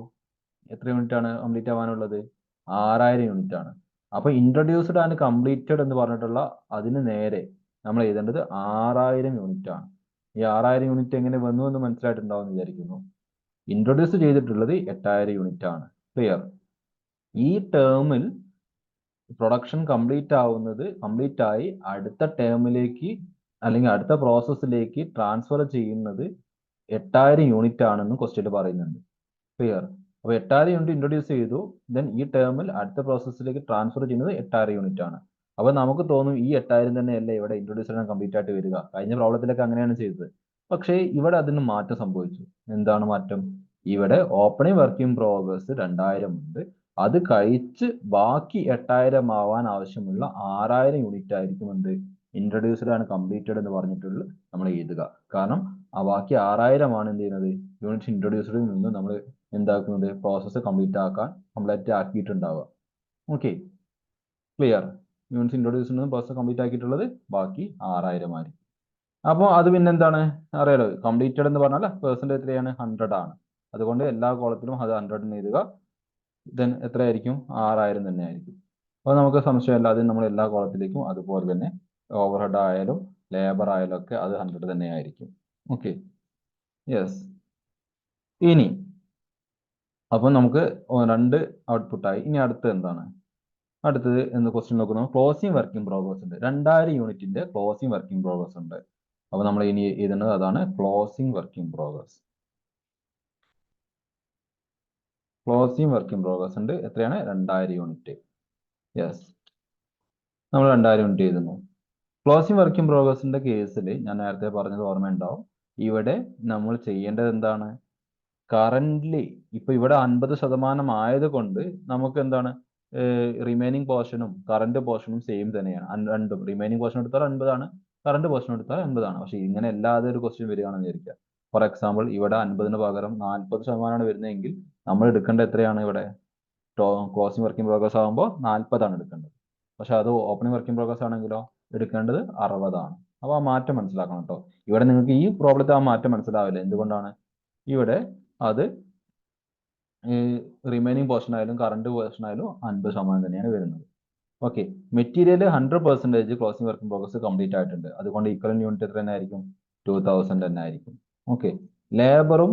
എത്ര യൂണിറ്റ് ആണ് കംപ്ലീറ്റ് ആവാനുള്ളത്? 6000 യൂണിറ്റ് ആണ്. അപ്പൊ ഇൻട്രൊഡ്യൂസ്ഡ് ആൻഡ് കംപ്ലീറ്റഡ് എന്ന് പറഞ്ഞിട്ടുള്ള അതിന് നേരെ നമ്മൾ എഴുതേണ്ടത് 6000 യൂണിറ്റ് ആണ്. ഈ 6000 യൂണിറ്റ് എങ്ങനെ വന്നു എന്ന് മനസ്സിലായിട്ടുണ്ടാവും എന്ന് വിചാരിക്കുന്നു. ഇൻട്രൊഡ്യൂസ് ചെയ്തിട്ടുള്ളത് 8000 യൂണിറ്റ് ആണ്. ക്ലിയർ? ഈ ടേമിൽ പ്രൊഡക്ഷൻ കംപ്ലീറ്റ് ആയി അടുത്ത ടേമിലേക്ക് അല്ലെങ്കിൽ അടുത്ത പ്രോസസ്സിലേക്ക് ട്രാൻസ്ഫർ ചെയ്യുന്നത് 8000 യൂണിറ്റ് ആണെന്ന് ക്വസ്റ്റ്യൻ പറയുന്നുണ്ട്. ക്ലിയർ? അപ്പോൾ 8000 യൂണിറ്റ് ഇൻട്രൊഡ്യൂസ് ചെയ്തു, ദെൻ ഈ ടേമിൽ അടുത്ത പ്രോസസ്സിലേക്ക് ട്രാൻസ്ഫർ ചെയ്യുന്നത് 8000 യൂണിറ്റ് ആണ്. അപ്പോൾ നമുക്ക് തോന്നും ഈ 8000 തന്നെയല്ലേ ഇവിടെ ഇൻട്രൊഡ്യൂസ് ചെയ്യാൻ കംപ്ലീറ്റ് ആയിട്ട് വരിക. കഴിഞ്ഞ പ്രോബ്ലത്തിലൊക്കെ അങ്ങനെയാണ് ചെയ്തത്. പക്ഷേ ഇവിടെ അതിന് മാറ്റം സംഭവിച്ചു. എന്താണ് മാറ്റം? ഇവിടെ ഓപ്പണിംഗ് വർക്ക് ഇൻ പ്രോഗ്രസ് 2000 ഉണ്ട്. അത് കഴിച്ച് ബാക്കി 8000 ആവാൻ ആവശ്യമുള്ള 6000 യൂണിറ്റ് ആയിരിക്കും എന്ത്? ഇൻട്രൊഡ്യൂസ്ഡ് ആണ് കംപ്ലീറ്റഡ് എന്ന് പറഞ്ഞിട്ടുള്ള നമ്മൾ എഴുതുക. കാരണം ആ ബാക്കി 6000 ആണ് എന്ത് ചെയ്യുന്നത്? യൂണിറ്റ് ഇൻട്രൊഡ്യൂസ്ഡിൽ നിന്ന് നമ്മൾ എന്താക്കുന്നത്? പ്രോസസ്സ് കംപ്ലീറ്റ് ആക്കിയിട്ടുണ്ടാവുക. Okay, clear? യൂണിറ്റ് ഇൻട്രൊഡ്യൂസ്ഡിൽ നിന്ന് പ്രോസസ്സ് കംപ്ലീറ്റ് ആക്കിയിട്ടുള്ളത് ബാക്കി 6000 ആയിരിക്കും. അപ്പോൾ അത് പിന്നെ എന്താണ്? അറിയാലോ, കംപ്ലീറ്റഡ് എന്ന് പറഞ്ഞാൽ പെർസെൻറ്റേജ് എത്രയാണ്? 100 ആണ്. അതുകൊണ്ട് എല്ലാ കോളത്തിലും അത് 100 എഴുതുക. ദെൻ എത്രയായിരിക്കും? 6000 തന്നെ ആയിരിക്കും. അപ്പോൾ നമുക്ക് സംശയമില്ല, അത് നമ്മൾ എല്ലാ കോളത്തിലേക്കും അതുപോലെ തന്നെ ഓവർ ഹെഡ് ആയാലും ലേബർ ആയാലും ഒക്കെ അത് 100 തന്നെ ആയിരിക്കും. Okay, yes. ഇനി അപ്പം നമുക്ക് 2 ഔട്ട്പുട്ടായി. ഇനി അടുത്തത് എന്താണ്? അടുത്തത് എന്ന് ക്വസ്റ്റ്യൻ നോക്കുന്നു. ക്ലോസിംഗ് വർക്ക് ഇൻ പ്രോഗ്രസ് ഉണ്ട്. 2000 യൂണിറ്റിന്റെ ക്ലോസിംഗ് വർക്ക് ഇൻ പ്രോഗ്രസ് ഉണ്ട്. അപ്പോൾ നമ്മൾ ഇനി എഴുതുന്നത് അതാണ് closing work in progress. Closing work in progress ഉണ്ട്. എത്രയാണ്? 2000 യൂണിറ്റ്. യെസ്, നമ്മൾ 2000 യൂണിറ്റ് എഴുതുന്നു. ക്ലോസിംഗ് വർക്ക് ഇൻ പ്രോഗ്രസിന്റെ കേസിൽ ഞാൻ നേരത്തെ പറഞ്ഞത് ഓർമ്മയുണ്ടാവും. ഇവിടെ നമ്മൾ ചെയ്യേണ്ടത് എന്താണ്? കറന്റ്ലി ഇപ്പൊ ഇവിടെ 50% ആയതുകൊണ്ട് നമുക്ക് എന്താണ് റിമൈനിങ് പോർഷനും കറന്റ് പോർഷനും സെയിം തന്നെയാണ്. രണ്ടും റിമൈനിങ് പോർഷൻ എടുത്താൽ 50 ആണ്, കറന്റ് പോർഷൻ എടുത്താൽ 80 ആണ്. പക്ഷെ ഇങ്ങനെ അല്ലാതെ ഒരു ക്വസ്റ്റ്യൻ വരികയാണെന്ന് വിചാരിക്കുക. ഫോർ എക്സാമ്പിൾ ഇവിടെ 50-ന് പകരം 40% ആണ് വരുന്നതെങ്കിൽ നമ്മൾ എടുക്കേണ്ടത് എത്രയാണ് ഇവിടെ? ക്ലോസിംഗ് വർക്കിംഗ് പ്രോഗ്രസ് ആകുമ്പോൾ 40 ആണ് എടുക്കേണ്ടത്. പക്ഷെ അത് ഓപ്പണിംഗ് വർക്കിംഗ് പ്രോഗ്രസ് ആണെങ്കിലോ എടുക്കേണ്ടത് 60 ആണ്. അപ്പോൾ ആ മാറ്റം മനസ്സിലാക്കണം കേട്ടോ. ഇവിടെ നിങ്ങൾക്ക് ഈ പ്രോബ്ലത്തിൽ ആ മാറ്റം മനസ്സിലാവില്ല. എന്തുകൊണ്ടാണ്? ഇവിടെ അത് റിമൈനിങ് പോർഷൻ ആയാലും കറണ്ട് പോർഷൻ ആയാലും 50% തന്നെയാണ് വരുന്നത്. Okay, material 100% closing working progress complete ആയിട്ടുണ്ട്. അതുകൊണ്ട് ഈക്വലന്റ് യൂണിറ്റ് എത്ര തന്നെ ആയിരിക്കും? 2000 തന്നെ ആയിരിക്കും. ഓക്കെ, ലേബറും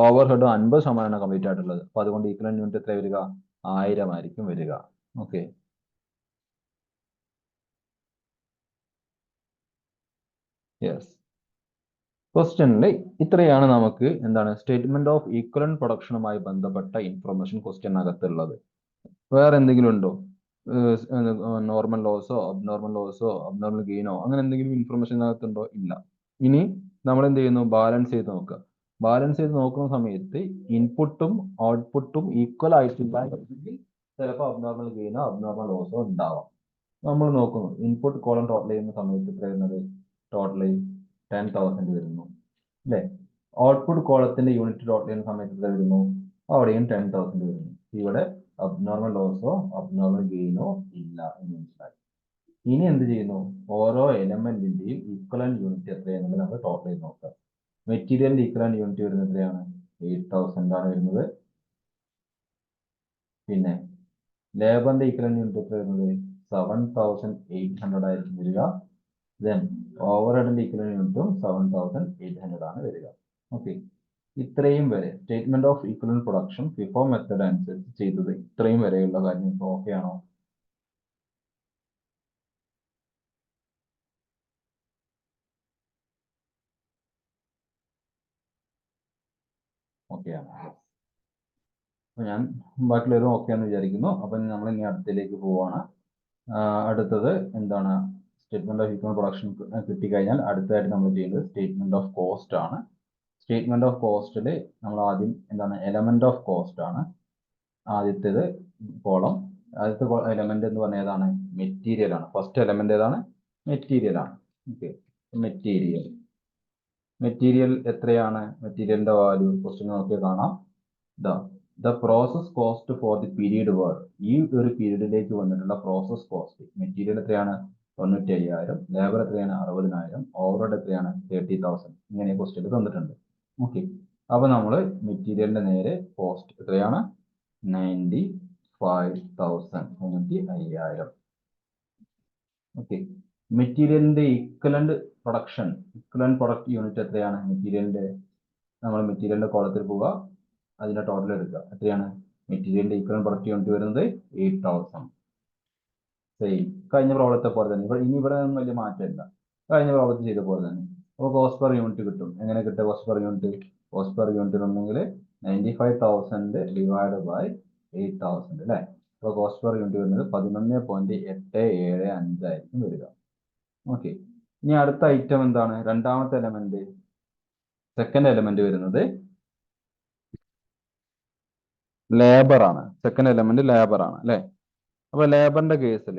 ഓവർ ഹെഡും 50% കംപ്ലീറ്റ് ആയിട്ടുള്ളത്. അപ്പൊ അതുകൊണ്ട് ഈക്വലന്റ് യൂണിറ്റ് എത്ര വരിക? 1000 ആയിരിക്കും വരിക. Okay, yes. ക്വസ്റ്റ്യനിൽ ഇത്രയാണ് നമുക്ക് എന്താണ് സ്റ്റേറ്റ്മെന്റ് ഓഫ് ഈക്വലന്റ് പ്രൊഡക്ഷനുമായി ബന്ധപ്പെട്ട ഇൻഫർമേഷൻ ക്വസ്റ്റ്യനകത്തുള്ളത്. വേറെ എന്തെങ്കിലും ഉണ്ടോ? നോർമൽ ലോസോ അബ്നോർമൽ ഗെയിനോ അങ്ങനെ എന്തെങ്കിലും ഇൻഫർമേഷൻ ഇതിനകത്തുണ്ടോ? ഇല്ല. ഇനി നമ്മൾ എന്ത് ചെയ്യുന്നു? ബാലൻസ് ചെയ്ത് നോക്കുക. ബാലൻസ് ചെയ്ത് നോക്കുന്ന സമയത്ത് ഇൻപുട്ടും ഔട്ട്പുട്ടും ഈക്വൽ ആയിട്ടില്ല എങ്കിൽ ചിലപ്പോൾ അബ്നോർമൽ ഗെയിനോ അബ്നോർമൽ ലോസോ ഉണ്ടാവാം. നമ്മൾ നോക്കുന്നു, ഇൻപുട്ട് കോളം ടോട്ടൽ ചെയ്യുന്ന സമയത്ത് എത്ര വരുന്നത്? ടോട്ടൽ 10,000 വരുന്നു അല്ലേ? ഔട്ട്പുട്ട് കോളത്തിന്റെ യൂണിറ്റ് ടോട്ടൽ ചെയ്യുന്ന സമയത്ത് എത്ര വരുന്നു? അവിടെയും 10,000 വരുന്നു. ഇവിടെ അബ്നോർമൽ ലോസോ അബ്നോർമൽ ഗെയിനോ ഇല്ല എന്ന് മനസ്സിലായി. ഇനി എന്ത് ചെയ്യുന്നു? ഓരോ എലമെന്റിന്റെയും ഈക്വലന്റ് യൂണിറ്റ് എത്രയാണെന്ന് നമ്മൾ ടോട്ടൽ ചെയ്ത് നോക്കുക. മെറ്റീരിയലിന്റെ ഈക്വലന്റ് യൂണിറ്റ് വരുന്നത് എത്രയാണ്? 8,000 ആണ് വരുന്നത്. പിന്നെ ലേബറിന്റെ ഈക്വലന്റ് യൂണിറ്റ് എത്ര വരുന്നത്? 7,800 ആയിരിക്കും വരിക. ദെൻ ഓവർഹെഡിന്റെ ഈക്വലന്റ് യൂണിറ്റും 7,800 ആണ് വരിക. ഓക്കെ, ഇത്രയും വരെ statement of equivalent production FIFO method അനുസരിച്ച് ചെയ്തത് ഇത്രയും വരെയുള്ള കാര്യം ഓക്കെ ആണോ? ഓക്കെ ആണ്. അപ്പൊ ഞാൻ ബാക്കിയുള്ളവരും ഓക്കെ എന്ന് വിചാരിക്കുന്നു. അപ്പൊ നമ്മൾ ഇനി അടുത്തതിലേക്ക് പോവാണ്. അടുത്തത് എന്താണ്? സ്റ്റേറ്റ്മെന്റ് ഓഫ് ഈക്വൽ പ്രൊഡക്ഷൻ കിട്ടിക്കഴിഞ്ഞാൽ അടുത്തതായിട്ട് നമ്മൾ ചെയ്യുന്നത് സ്റ്റേറ്റ്മെന്റ് ഓഫ് കോസ്റ്റ് ആണ്. സ്റ്റേറ്റ്മെന്റ് ഓഫ് കോസ്റ്റിൽ നമ്മൾ ആദ്യം എന്താണ്? എലമെന്റ് ഓഫ് കോസ്റ്റ് ആണ് ആദ്യത്തേത് കോളം. ആദ്യത്തെ എലമെന്റ് എന്ന് പറഞ്ഞാൽ ഏതാണ്? മെറ്റീരിയൽ ആണ്. ഫസ്റ്റ് എലമെന്റ് ഏതാണ്? മെറ്റീരിയൽ ആണ്. ഓക്കെ, മെറ്റീരിയൽ എത്രയാണ്? മെറ്റീരിയലിന്റെ വാല്യൂ ക്വസ്റ്റ്യൻ നോക്കിയാൽ കാണാം. The process cost for the period work. ഈ ഒരു പീരീഡിലേക്ക് വന്നിട്ടുള്ള പ്രോസസ് കോസ്റ്റ് മെറ്റീരിയൽ എത്രയാണ്? 95,000. ലേബർ എത്രയാണ്? 60,000. ഓവർഹെഡ് എത്രയാണ്? 30,000. ഇങ്ങനെ ക്വസ്റ്റ്യൻ തന്നിട്ടുണ്ട്. ഓക്കെ, അപ്പൊ നമ്മൾ മെറ്റീരിയലിന്റെ നേരെ കോസ്റ്റ് എത്രയാണ്? 95,000. 95,000. ഓക്കെ, മെറ്റീരിയലിന്റെ ഈക്വലന്റ് പ്രൊഡക്റ്റ് യൂണിറ്റ് എത്രയാണ്? മെറ്റീരിയലിന്റെ നമ്മൾ മെറ്റീരിയലിന്റെ കോളത്തിൽ പോവുക, അതിന്റെ ടോട്ടൽ എടുക്കുക. എത്രയാണ്? മെറ്റീരിയലിന്റെ ഈക്വലന്റ് പ്രൊഡക്റ്റ് യൂണിറ്റ് വരുന്നത് 8,000. സെയിം കഴിഞ്ഞ പ്രോബ്ലത്തെ പോലെ തന്നെ. ഇനി ഇവിടെ ഒന്നും വലിയ മാറ്റമില്ല. കഴിഞ്ഞ പ്രോബ്ലത്തിൽ ചെയ്ത പോലെ തന്നെ. അപ്പോൾ കോസ്റ്റ് പെർ യൂണിറ്റ് കിട്ടും. എങ്ങനെ കിട്ടുക cost per unit? Cost per unit ഉണ്ടെങ്കിൽ 95,000 ഡിവൈഡ് ബൈ 8,000 അല്ലേ? അപ്പോൾ കോസ്റ്റ് പെർ യൂണിറ്റ് വരുന്നത് 11.875 ആയിരിക്കും വരിക. ഓക്കെ, ഇനി അടുത്ത ഐറ്റം എന്താണ്? രണ്ടാമത്തെ എലമെന്റ്, സെക്കൻഡ് എലമെന്റ് വരുന്നത് ലേബർ ആണ്. സെക്കൻഡ് എലമെന്റ് ലേബർ ആണ് അല്ലെ? അപ്പൊ ലേബറിന്റെ കേസിൽ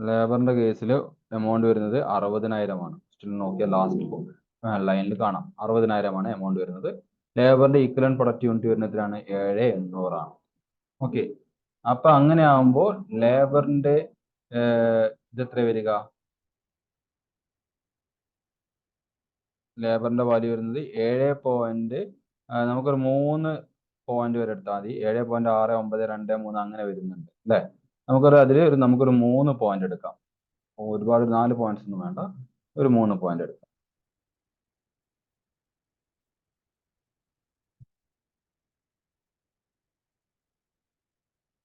ലേബറിന്റെ കേസിൽ എമൗണ്ട് വരുന്നത് 60,000 ആണ്. സ്റ്റിൽ നോക്കിയാൽ ലാസ്റ്റ് ലൈനിൽ കാണാം 60,000 ആണ് എമൗണ്ട് വരുന്നത്. ലേബറിന്റെ ഈക്വലന്റ് പ്രൊഡക്റ്റ് യൂണിറ്റ് വരുന്നത് എത്രയാണ്? 7,800 ആണ്. ഓക്കെ, അപ്പൊ അങ്ങനെ ആവുമ്പോൾ ലേബറിന്റെ ഇത് എത്ര വരിക? ലേബറിന്റെ വാല്യൂ വരുന്നത് 7. നമുക്കൊരു 3 പോയിന്റ് വരെ എടുത്താൽ മതി. 7.6923 അങ്ങനെ വരുന്നുണ്ട് അല്ലെ? നമുക്കൊരു 3 പോയിന്റ് എടുക്കാം. ഒരുപാട് 4 പോയിന്റ്സ് ഒന്നും വേണ്ട, ഒരു 3 പോയിന്റ് എടുക്കാം.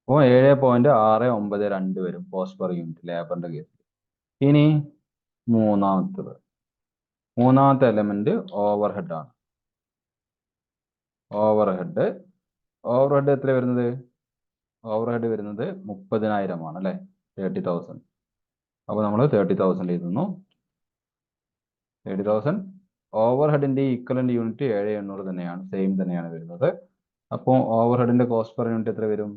അപ്പോൾ 7.692 വരും കോസ്റ്റ് പെർ യൂണിറ്റ് ലേബറിന്റെ കേസിൽ. ഇനി മൂന്നാമത്തെ എലമെന്റ് ഓവർഹെഡ് ആണ്. ഓവർഹെഡ് എത്ര വരുന്നത്? ഓവർഹെഡ് വരുന്നത് 30,000 ആണ് അല്ലെ? 30,000. അപ്പൊ നമ്മൾ 30,000 എഴുതുന്നു. 30,000. ഓവർഹെഡിന്റെ ഈക്വലന്റ് യൂണിറ്റ് 7,800 തന്നെയാണ്, സെയിം തന്നെയാണ് വരുന്നത്. അപ്പോൾ ഓവർഹെഡിന്റെ കോസ്റ്റ് പെർ യൂണിറ്റ് എത്ര വരും?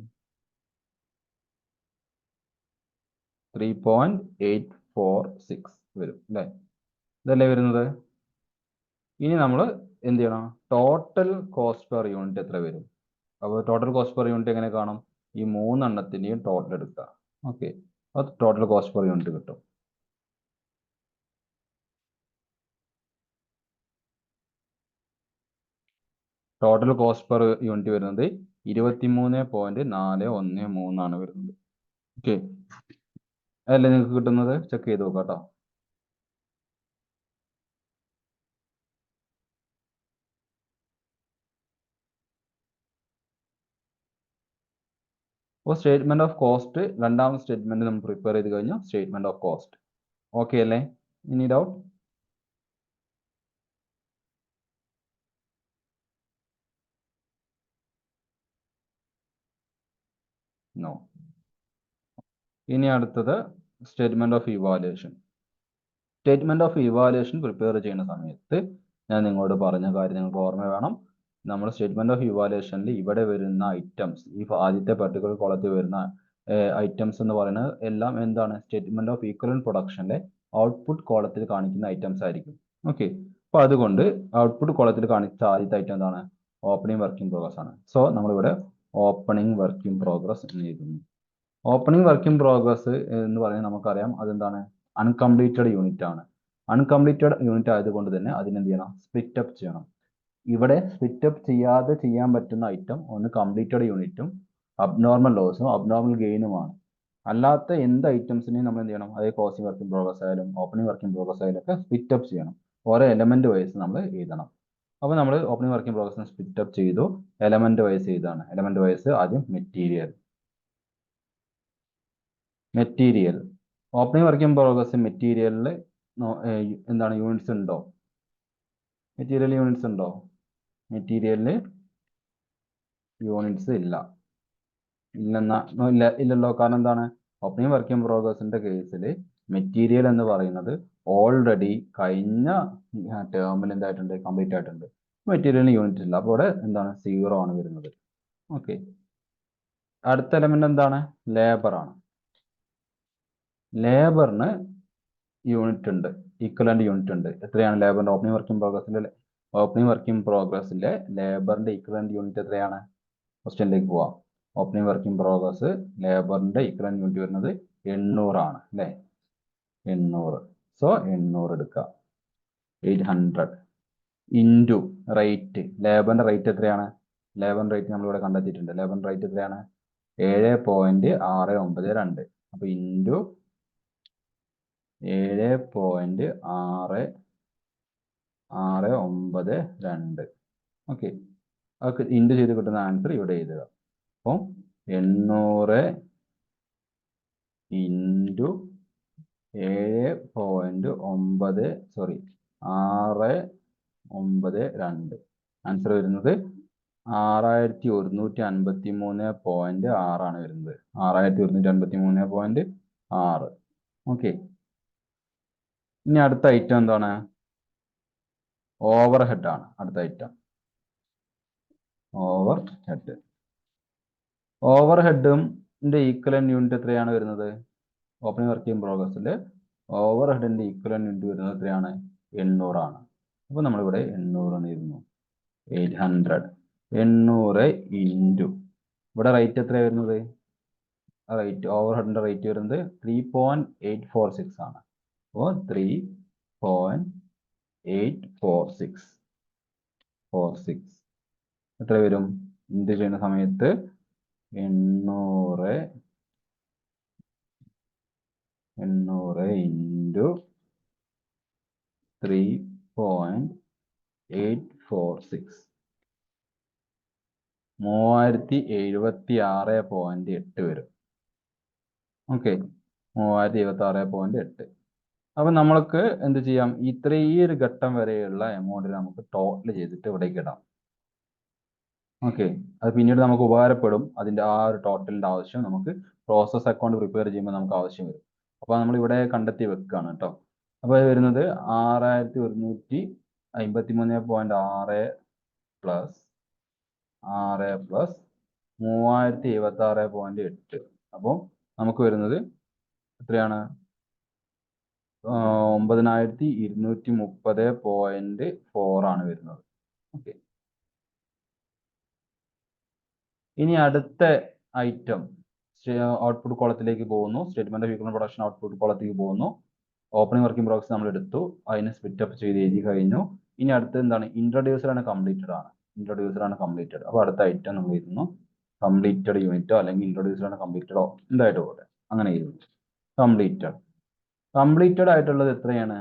3.846 വരും അല്ലേ? ഇതല്ലേ വരുന്നത്. ഇനി നമ്മൾ എന്ത് ചെയ്യണം? ടോട്ടൽ കോസ്റ്റ് പെർ യൂണിറ്റ് എത്ര വരും? അപ്പോൾ ടോട്ടൽ കോസ്റ്റ് പെർ യൂണിറ്റ് എങ്ങനെ കാണും? ഈ മൂന്നെണ്ണത്തിൻ്റെയും ടോട്ടൽ എടുക്കുക. ഓക്കെ, അത് ടോട്ടൽ കോസ്റ്റ് പെർ യൂണിറ്റ് കിട്ടും. ടോട്ടൽ കോസ്റ്റ് പെർ യൂണിറ്റ് വരുന്നത് 23.413 ആണ് വരുന്നത്. ഓക്കെ, അതല്ലേ നിങ്ങൾക്ക് കിട്ടുന്നത്? ചെക്ക് ചെയ്ത് നോക്കാം കേട്ടോ. അപ്പോൾ സ്റ്റേറ്റ്മെന്റ് ഓഫ് കോസ്റ്റ് രണ്ടാമത്തെ സ്റ്റേറ്റ്മെന്റ് നമ്മൾ പ്രിപ്പയർ ചെയ്ത് കഴിഞ്ഞാൽ സ്റ്റേറ്റ്മെന്റ് ഓഫ് കോസ്റ്റ്. ഓക്കെ അല്ലേ? ഇനി ഡൗട്ട്? നോ. ഇനി അടുത്തത് statement of evaluation. Statement of evaluation prepare ചെയ്യുന്ന സമയത്ത് ഞാൻ നിങ്ങളോട് പറഞ്ഞ കാര്യം നിങ്ങൾക്ക് ഓർമ്മ വേണം. നമ്മൾ സ്റ്റേറ്റ്മെന്റ് ഓഫ് ഇവാലുവേഷനിൽ ഇവിടെ വരുന്ന ഐറ്റംസ്, ഈ ആദ്യത്തെ പർട്ടിക്കുലർ കോളത്തിൽ വരുന്ന ഐറ്റംസ് എന്ന് പറയുന്നത് എല്ലാം എന്താണ്? സ്റ്റേറ്റ്മെന്റ് ഓഫ് ഈക്വലന്റ് പ്രൊഡക്ഷനിലെ ഔട്ട്പുട്ട് കോളത്തിൽ കാണിക്കുന്ന ഐറ്റംസ് ആയിരിക്കും. ഓക്കെ, അപ്പോൾ അതുകൊണ്ട് ഔട്ട്പുട്ട് കോളത്തിൽ കാണിച്ച ആദ്യത്തെ ഐറ്റം എന്താണ്? ഓപ്പണിംഗ് വർക്ക് ഇൻ പ്രോഗ്രസ് ആണ്. സോ നമ്മളിവിടെ ഓപ്പണിംഗ് വർക്ക് ഇൻ പ്രോഗ്രസ് എന്ന് എഴുതുന്നു. ഓപ്പണിംഗ് വർക്ക് ഇൻ പ്രോഗ്രസ് എന്ന് പറയുന്നത് നമുക്കറിയാം അതെന്താണ്? അൺകംപ്ലീറ്റഡ് യൂണിറ്റ് ആണ്. അൺകംപ്ലീറ്റഡ് യൂണിറ്റ് ആയതുകൊണ്ട് തന്നെ അതിനെന്ത് ചെയ്യണം? സ്പ്ലിറ്റ് അപ്പ് ചെയ്യണം. ഇവിടെ സ്പ്ലിറ്റ് അപ്പ് ചെയ്യാതെ ചെയ്യാൻ പറ്റുന്ന ഐറ്റം ഒന്ന് കംപ്ലീറ്റഡ് യൂണിറ്റും അബ്നോർമൽ ലോസും അബ്നോർമൽ ഗെയിനുമാണ്. അല്ലാത്ത എന്ത് ഐറ്റംസിനെയും നമ്മൾ എന്ത് ചെയ്യണം? അതേ കോസ്റ്റിംഗ് വർക്ക് ഇൻ പ്രോഗ്രസ് ആയാലും ഓപ്പണിംഗ് വർക്ക് ഇൻ പ്രോഗ്രസ് ആയാലും ഒക്കെ സ്പ്ലിറ്റ് അപ്പ് ചെയ്യണം. ഓരോ എലമെന്റ് വൈസ് നമ്മൾ എഴുതണം. അപ്പോൾ നമ്മൾ ഓപ്പണിംഗ് വർക്ക് ഇൻ പ്രോഗ്രസിനെ സ്പ്ലിറ്റ് അപ്പ് ചെയ്തു, എലമെന്റ് വൈസ് എഴുതാണ്. എലമെന്റ് വൈസ് ആദ്യം material. Opening work in progress മെറ്റീരിയലിൽ എന്താണ്? യൂണിറ്റ്സ് ഉണ്ടോ? മെറ്റീരിയൽ യൂണിറ്റ്സ് ഉണ്ടോ? മെറ്റീരിയലിന് യൂണിറ്റ്സ് ഇല്ല. ഇല്ലല്ലോ. കാരണം എന്താണ്? ഓപ്പണിംഗ് വർക്ക് ഇൻ പ്രോഗ്രസിന്റെ കേസിൽ മെറ്റീരിയൽ എന്ന് പറയുന്നത് ഓൾറെഡി കഴിഞ്ഞ ടേമിൽ എന്തായിട്ടുണ്ട്? കംപ്ലീറ്റ് ആയിട്ടുണ്ട്. മെറ്റീരിയലിന് യൂണിറ്റ് ഇല്ല. അപ്പോൾ ഇവിടെ എന്താണ്? 0 ആണ് വരുന്നത്. ഓക്കെ, അടുത്ത എലമെന്റ് എന്താണ്? ലേബർ ആണ്. ലേബറിന് യൂണിറ്റ് ഉണ്ട്, ഈക്വലന്റ് യൂണിറ്റ് ഉണ്ട്. എത്രയാണ് ലേബറിന്റെ ഓപ്പണിംഗ് വർക്ക് ഇൻ പ്രോഗ്രസിലെ? ഓപ്പണിംഗ് വർക്ക് ഇൻ പ്രോഗ്രസിലെ ലേബറിന്റെ ഈക്വലന്റ് യൂണിറ്റ് എത്രയാണ്? ക്വസ്റ്റ്യനിലേക്ക് പോവാം. ഓപ്പണിംഗ് വർക്ക് ഇൻ പ്രോഗ്രസ് ലേബറിന്റെ ഈക്വലന്റ് യൂണിറ്റ് വരുന്നത് 800 ആണ് അല്ലേ? 800. സോ 800 എടുക്കുക. 800 ഇൻറ്റു റേറ്റ്. ലേബറിന്റെ റേറ്റ് എത്രയാണ്? ലേബറിന്റെ റേറ്റ് നമ്മളിവിടെ കണ്ടെത്തിയിട്ടുണ്ട്. ലേബറിന്റെ റേറ്റ് എത്രയാണ്? 7.692. അപ്പൊ ഇൻറ്റു 7.692. ഓക്കെ, അതൊക്കെ ഇൻറ്റു ചെയ്ത് കിട്ടുന്ന ആൻസർ ഇവിടെ എഴുതുക. അപ്പം 800 ഇൻറ്റു 692. ആൻസർ വരുന്നത് 6153.6 ആണ് വരുന്നത്. 6153.6. ഓക്കെ, ഇനി അടുത്ത ഐറ്റം എന്താണ്? ഓവർ ഹെഡ് ആണ് അടുത്ത ഐറ്റം. Overhead. ഓവർ ഹെഡിന്റെ ഈക്വലന്റ് യൂണിറ്റ് എത്രയാണ് വരുന്നത്? ഓപ്പണിംഗ് വർക്ക് ഇൻ പ്രോഗ്രസിൽ ഓവർ ഹെഡിന്റെ ഈക്വലന്റ് യൂണിറ്റ് വരുന്നത് എത്രയാണ്? 800 ആണ്. അപ്പോൾ നമ്മളിവിടെ 800 എഴുതുന്നു. 800. 800 ഇൻറ്റു ഇവിടെ റേറ്റ് എത്ര വരുന്നത്? റേറ്റ് ഓവർ ഹെഡിന്റെ റേറ്റ് വരുന്നത് 3.846 ആണ്. അപ്പോൾ 3.846 എത്ര വരും? ഇൻറ്റു ചെയ്യുന്ന സമയത്ത് 800 ഇൻറ്റു 3.846 3076.8 വരും. ഓക്കെ, 3076.8. അപ്പൊ നമ്മൾക്ക് എന്ത് ചെയ്യാം? ഈ ഒരു ഘട്ടം വരെയുള്ള എമൗണ്ട് നമുക്ക് ടോട്ടൽ ചെയ്തിട്ട് ഇവിടേക്ക് ഇടാം. ഓക്കെ, അത് പിന്നീട് നമുക്ക് ഉപകാരപ്പെടും. അതിന്റെ ആ ഒരു ടോട്ടലിന്റെ ആവശ്യം നമുക്ക് പ്രോസസ് അക്കൗണ്ട് പ്രിപ്പയർ ചെയ്യുമ്പോൾ നമുക്ക് ആവശ്യം വരും. അപ്പൊ നമ്മൾ ഇവിടെ കണ്ടെത്തി വെക്കുകയാണ് കേട്ടോ. അപ്പൊ അത് വരുന്നത് 6153.6 പ്ലസ് 6 പ്ലസ് 3076.8. അപ്പോൾ നമുക്ക് വരുന്നത് എത്രയാണ്? 9230.4 ആണ് വരുന്നത്. ഓക്കെ. ഇനി അടുത്ത ഐറ്റം ഔട്ട്പുട്ട് കോളത്തിലേക്ക് പോകുന്നു. Statement of equivalent production output കോളത്തിലേക്ക് പോകുന്നു. ഓപ്പണിംഗ് വർക്കിംഗ് പ്രോസസ് നമ്മൾ എടുത്തു, അതിനെ സ്പ്ലിറ്റ് അപ്പ് ചെയ്ത് എഴുതി കഴിഞ്ഞു. ഇനി അടുത്ത് എന്താണ്? ഇൻട്രൊഡ്യൂസർ ആണ് കംപ്ലീറ്റഡ് ആണ്. ഇൻട്രൊഡ്യൂസർ ആണ് കംപ്ലീറ്റഡ്. അപ്പോൾ അടുത്ത ഐറ്റം നമ്മൾ എഴുതുന്നു കംപ്ലീറ്റഡ് യൂണിറ്റോ അല്ലെങ്കിൽ ഇൻട്രൊഡ്യൂസർ ആണ് കംപ്ലീറ്റഡോ എന്തായിട്ട് പോലെ അങ്ങനെ എഴുതുന്നു. കംപ്ലീറ്റഡ്. കംപ്ലീറ്റഡ് ആയിട്ടുള്ളത് എത്രയാണ്?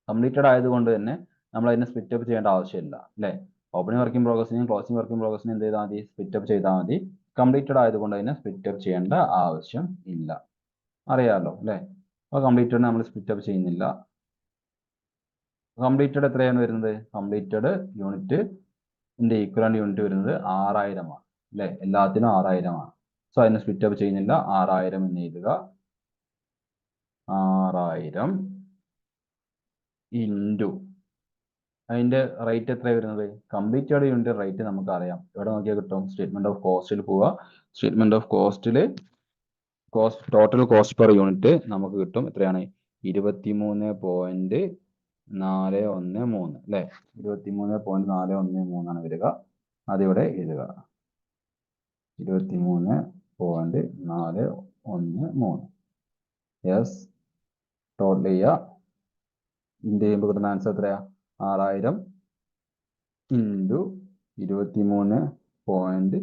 കംപ്ലീറ്റഡ് ആയതുകൊണ്ട് തന്നെ നമ്മൾ അതിനെ സ്പ്ലിറ്റ് അപ്പ് ചെയ്യേണ്ട ആവശ്യമില്ല അല്ലേ? ഓപ്പണിംഗ് വർക്കിംഗ് പ്രോഗ്രസിനെയും ക്ലോസിംഗ് വർക്കിംഗ് പ്രോഗ്രസിനെയും എന്ത് ചെയ്താൽ മതി? സ്പ്ലിറ്റ് അപ്പ് ചെയ്താൽ മതി. കംപ്ലീറ്റഡ് ആയതുകൊണ്ട് അതിനെ സ്പ്ലിറ്റ് അപ്പ് ചെയ്യേണ്ട ആവശ്യം ഇല്ല. അറിയാമല്ലോ അല്ലേ? അപ്പോൾ കംപ്ലീറ്റഡ് നമ്മൾ സ്പ്ലിറ്റ് അപ്പ് ചെയ്യുന്നില്ല. കംപ്ലീറ്റഡ് എത്രയാണ് വരുന്നത്? കംപ്ലീറ്റഡ് യൂണിറ്റ് ഈക്വലന്റ് യൂണിറ്റ് വരുന്നത് 6000 ആണ് അല്ലേ? എല്ലാത്തിനും 6000 ആണ്. സോ അതിനെ സ്പ്ലിറ്റ് അപ്പ് ചെയ്യുന്നില്ല. 6000 എന്ന് എഴുതുക. 6000 ഇൻറ്റു അതിന്റെ റേറ്റ് എത്ര വരുന്നത്? കംപ്ലീറ്റഡ് യൂണിറ്റ് റേറ്റ് നമുക്ക് അറിയാം. ഇവിടെ നോക്കിയാൽ കിട്ടും. സ്റ്റേറ്റ്മെന്റ് ഓഫ് കോസ്റ്റിൽ പോവുക. സ്റ്റേറ്റ്മെന്റ് ഓഫ് കോസ്റ്റിൽ ടോട്ടൽ കോസ്റ്റ് പെർ യൂണിറ്റ് നമുക്ക് കിട്ടും. എത്രയാണ്? 23.413 അല്ലേ? 23.413 ആണ് വരിക. അതിവിടെ എഴുതുക. 23.413. യെസ്. ടോട്ടൽ ചെയ്യുക. ഇതിന്റെ ചെയ്യുമ്പോൾ കിട്ടുന്ന ആൻസർ എത്രയാ? 6000 ഇൻറ്റു 23.413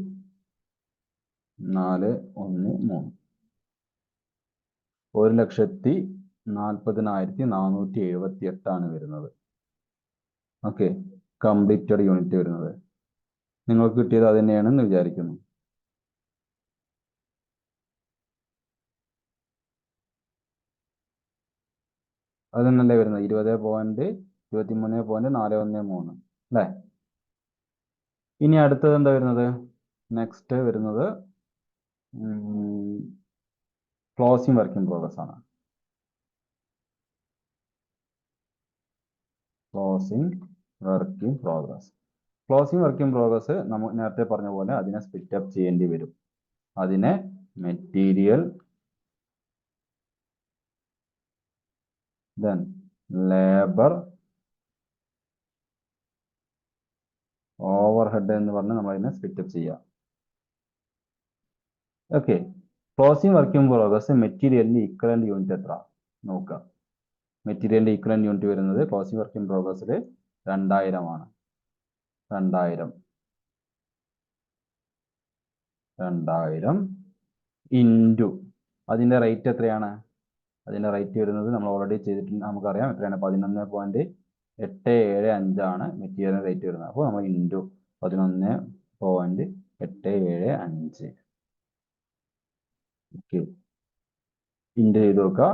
1,40,40,478 ആണ് വരുന്നത്. ഓക്കെ. കംപ്ലീറ്റഡ് യൂണിറ്റ് വരുന്നത്. നിങ്ങൾക്ക് കിട്ടിയത് അത് തന്നെയാണെന്ന് വിചാരിക്കുന്നു. അത് തന്നെയല്ലേ വരുന്നത്? 23.413 അല്ലേ? ഇനി അടുത്തത് എന്താ വരുന്നത്? നെക്സ്റ്റ് വരുന്നത് ക്ലോസിംഗ് വർക്കിംഗ് പ്രോഗ്രസ് ആണ്. Closing working progress. Closing working progress നമ്മൾ നേരത്തെ പറഞ്ഞ പോലെ അതിനെ സ്പ്ലിറ്റ് അപ്പ് ചെയ്യേണ്ടി വരും. അതിനെ മെറ്റീരിയൽ then ലേബർ ഓവർഹെഡ് എന്ന് പറഞ്ഞ് നമ്മൾ അതിനെ സ്പ്ലിറ്റ് അപ്പ് ചെയ്യാം. ഓക്കെ. ക്ലോസിംഗ് വർക്കിംഗ് പ്രോഗ്രസ് മെറ്റീരിയലിന്റെ ഈക്വലന്റ് യൂണിറ്റ് എത്ര നോക്കുക. മെറ്റീരിയലിന്റെ ഈക്വലന്റ് യൂണിറ്റ് വരുന്നത് ക്ലോസിംഗ് വർക്കിംഗ് പ്രോഗ്രസ്സിൽ 2000 ആണ്. 2000 ഇൻറ്റു അതിന്റെ റേറ്റ് എത്രയാണ്? അതിന്റെ റേറ്റ് വരുന്നത് നമ്മൾ ഓൾറെഡി ചെയ്തിട്ടുണ്ട്, നമുക്കറിയാം എത്രയാണ്? 11.875 ആണ് മെറ്റീരിയൽ റേറ്റ് വരുന്നത്. അപ്പോൾ നമ്മൾ ഇൻറ്റു 11.875. ഓക്കെ. ഇൻറ്റു ചെയ്ത് നോക്കുക.